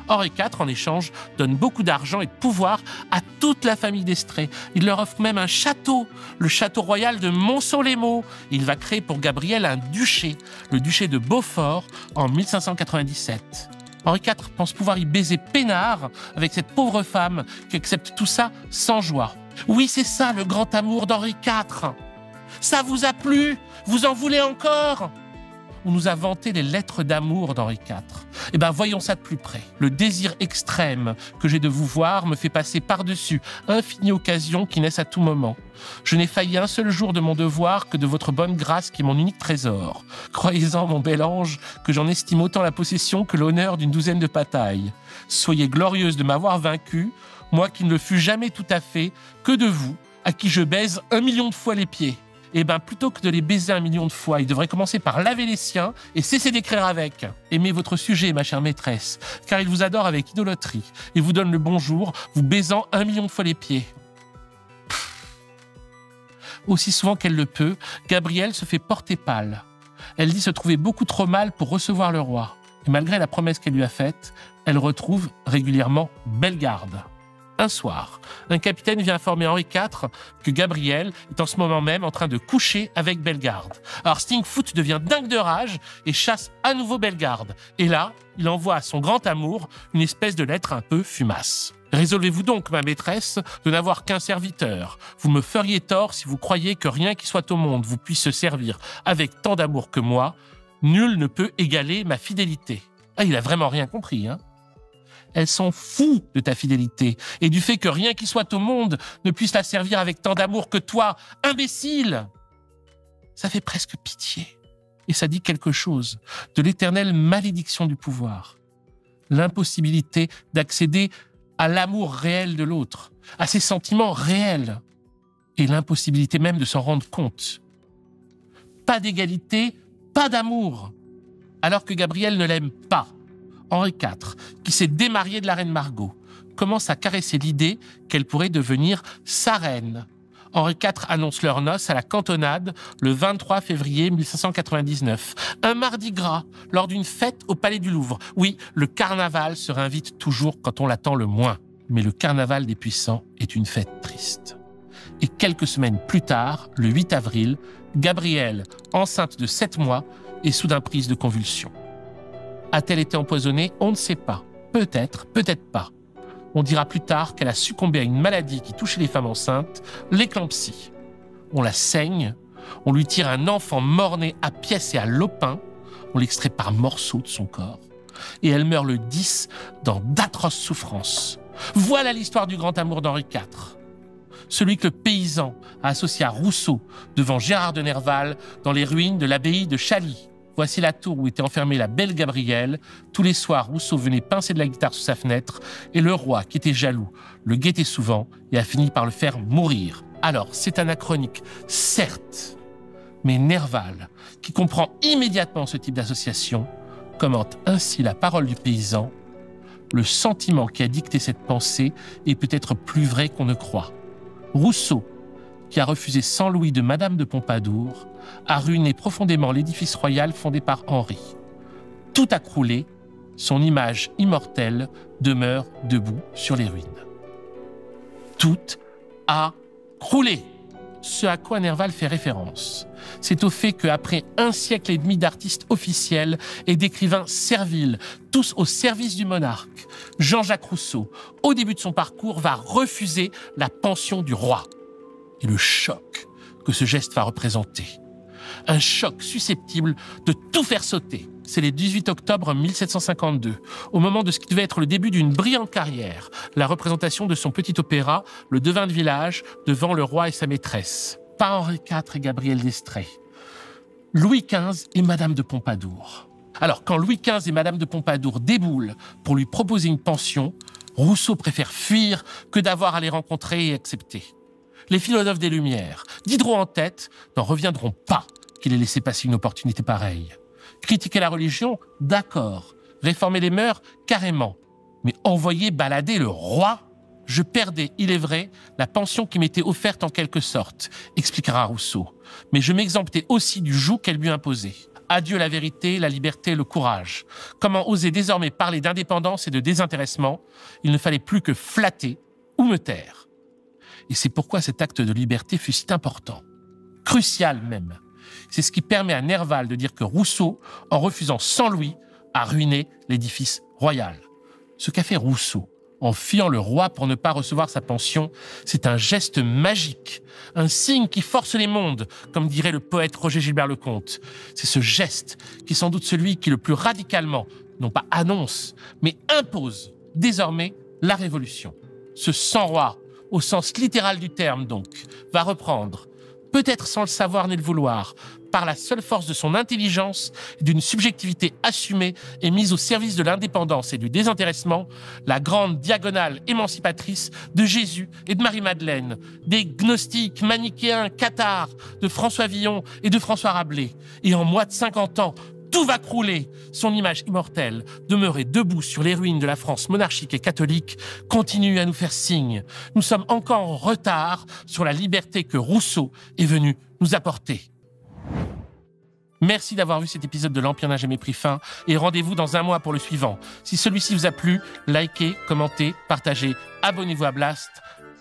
Henri IV, en échange, donne beaucoup d'argent et de pouvoir à toute la famille d'Estrées. Il leur offre même un château, le château royal de Montceau-les-Maux. Il va créer pour Gabrielle un duché, le duché de Beaufort, en 1597. Henri IV pense pouvoir y baiser peinard avec cette pauvre femme qui accepte tout ça sans joie. Oui, c'est ça le grand amour d'Henri IV. Ça vous a plu? Vous en voulez encore? On nous a vanté les lettres d'amour d'Henri IV. Eh bien, voyons ça de plus près. Le désir extrême que j'ai de vous voir me fait passer par-dessus infinies occasions qui naissent à tout moment. Je n'ai failli un seul jour de mon devoir que de votre bonne grâce qui est mon unique trésor. Croyez-en, mon bel ange, que j'en estime autant la possession que l'honneur d'une douzaine de batailles. Soyez glorieuse de m'avoir vaincu, moi qui ne le fus jamais tout à fait, que de vous, à qui je baise 1 million de fois les pieds. Eh bien, plutôt que de les baiser 1 million de fois, il devrait commencer par laver les siens et cesser d'écrire avec. Aimez votre sujet, ma chère maîtresse, car il vous adore avec idolâtrie et vous donne le bonjour, vous baisant 1 million de fois les pieds. Aussi souvent qu'elle le peut, Gabrielle se fait porter pâle. Elle dit se trouver beaucoup trop mal pour recevoir le roi. Et malgré la promesse qu'elle lui a faite, elle retrouve régulièrement Bellegarde. Un soir, un capitaine vient informer Henri IV que Gabrielle est en ce moment même en train de coucher avec Bellegarde. Alors Stinkfoot devient dingue de rage et chasse à nouveau Bellegarde. Et là, il envoie à son grand amour une espèce de lettre un peu fumasse. « Résolvez-vous donc, ma maîtresse, de n'avoir qu'un serviteur. Vous me feriez tort si vous croyez que rien qui soit au monde vous puisse se servir avec tant d'amour que moi. Nul ne peut égaler ma fidélité. » Ah, il a vraiment rien compris, hein? Elle s'en fout de ta fidélité et du fait que rien qui soit au monde ne puisse la servir avec tant d'amour que toi, imbécile. Ça fait presque pitié. Et ça dit quelque chose de l'éternelle malédiction du pouvoir. L'impossibilité d'accéder à l'amour réel de l'autre, à ses sentiments réels, et l'impossibilité même de s'en rendre compte. Pas d'égalité, pas d'amour, alors que Gabrielle ne l'aime pas. Henri IV, qui s'est démarié de la reine Margot, commence à caresser l'idée qu'elle pourrait devenir sa reine. Henri IV annonce leurs noces à la cantonade le 23 février 1599, un mardi gras, lors d'une fête au Palais du Louvre. Oui, le carnaval se réinvite toujours quand on l'attend le moins. Mais le carnaval des puissants est une fête triste. Et quelques semaines plus tard, le 8 avril, Gabrielle, enceinte de 7 mois, est soudain prise de convulsions. A-t-elle été empoisonnée? On ne sait pas. Peut-être, peut-être pas. On dira plus tard qu'elle a succombé à une maladie qui touchait les femmes enceintes, l'éclampsie. On la saigne, on lui tire un enfant mort-né à pièces et à lopin, on l'extrait par morceaux de son corps, et elle meurt le 10 dans d'atroces souffrances. Voilà l'histoire du grand amour d'Henri IV. Celui que le paysan a associé à Rousseau devant Gérard de Nerval dans les ruines de l'abbaye de Chailly. Voici la tour où était enfermée la belle Gabrielle. Tous les soirs, Rousseau venait pincer de la guitare sous sa fenêtre et le roi, qui était jaloux, le guettait souvent et a fini par le faire mourir. Alors, c'est anachronique, certes, mais Nerval, qui comprend immédiatement ce type d'association, commente ainsi la parole du paysan. Le sentiment qui a dicté cette pensée est peut-être plus vrai qu'on ne croit. Rousseau, qui a refusé 100 louis de Madame de Pompadour, a ruiné profondément l'édifice royal fondé par Henri. Tout a croulé, son image immortelle demeure debout sur les ruines. Tout a croulé. ce à quoi Nerval fait référence, c'est au fait qu'après un siècle et demi d'artistes officiels et d'écrivains serviles, tous au service du monarque, Jean-Jacques Rousseau, au début de son parcours, va refuser la pension du roi. Et le choc que ce geste va représenter. Un choc susceptible de tout faire sauter. C'est le 18 octobre 1752, au moment de ce qui devait être le début d'une brillante carrière, la représentation de son petit opéra, Le Devin de village, devant le roi et sa maîtresse. Pas Henri IV et Gabriel d'Estrées. Louis XV et Madame de Pompadour. Alors, quand Louis XV et Madame de Pompadour déboulent pour lui proposer une pension, Rousseau préfère fuir que d'avoir à les rencontrer et accepter. Les philosophes des Lumières, Diderot en tête, n'en reviendront pas qu'il ait laissé passer une opportunité pareille. Critiquer la religion, d'accord. Réformer les mœurs, carrément. Mais envoyer balader le roi? Je perdais, il est vrai, la pension qui m'était offerte en quelque sorte, expliquera Rousseau. Mais je m'exemptais aussi du joug qu'elle lui imposait. Adieu la vérité, la liberté, le courage. Comment oser désormais parler d'indépendance et de désintéressement? Il ne fallait plus que flatter ou me taire. Et c'est pourquoi cet acte de liberté fut si important. Crucial même. C'est ce qui permet à Nerval de dire que Rousseau, en refusant 100 louis, a ruiné l'édifice royal. Ce qu'a fait Rousseau, en fuyant le roi pour ne pas recevoir sa pension, c'est un geste magique, un signe qui force les mondes, comme dirait le poète Roger Gilbert-Lecomte. C'est ce geste qui est sans doute celui qui le plus radicalement, non pas annonce, mais impose désormais la révolution. Ce sans-roi, au sens littéral du terme donc, va reprendre, peut-être sans le savoir ni le vouloir, par la seule force de son intelligence et d'une subjectivité assumée et mise au service de l'indépendance et du désintéressement, la grande diagonale émancipatrice de Jésus et de Marie-Madeleine, des gnostiques, manichéens, cathares, de François Villon et de François Rabelais. Et en moins de 50 ans, tout va crouler. Son image immortelle, demeurée debout sur les ruines de la France monarchique et catholique, continue à nous faire signe. Nous sommes encore en retard sur la liberté que Rousseau est venu nous apporter. Merci d'avoir vu cet épisode de l'Empire n'a jamais pris fin et rendez-vous dans un mois pour le suivant. Si celui-ci vous a plu, likez, commentez, partagez, abonnez-vous à Blast,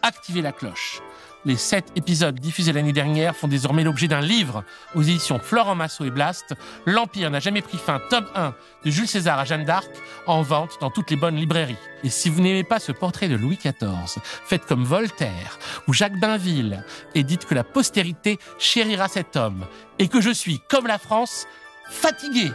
activez la cloche. Les 7 épisodes diffusés l'année dernière font désormais l'objet d'un livre aux éditions Florent Massot et Blast, L'Empire n'a jamais pris fin, tome 1, de Jules César à Jeanne d'Arc, en vente dans toutes les bonnes librairies. Et si vous n'aimez pas ce portrait de Louis XIV, faites comme Voltaire ou Jacques Bainville et dites que la postérité chérira cet homme et que je suis, comme la France, fatigué.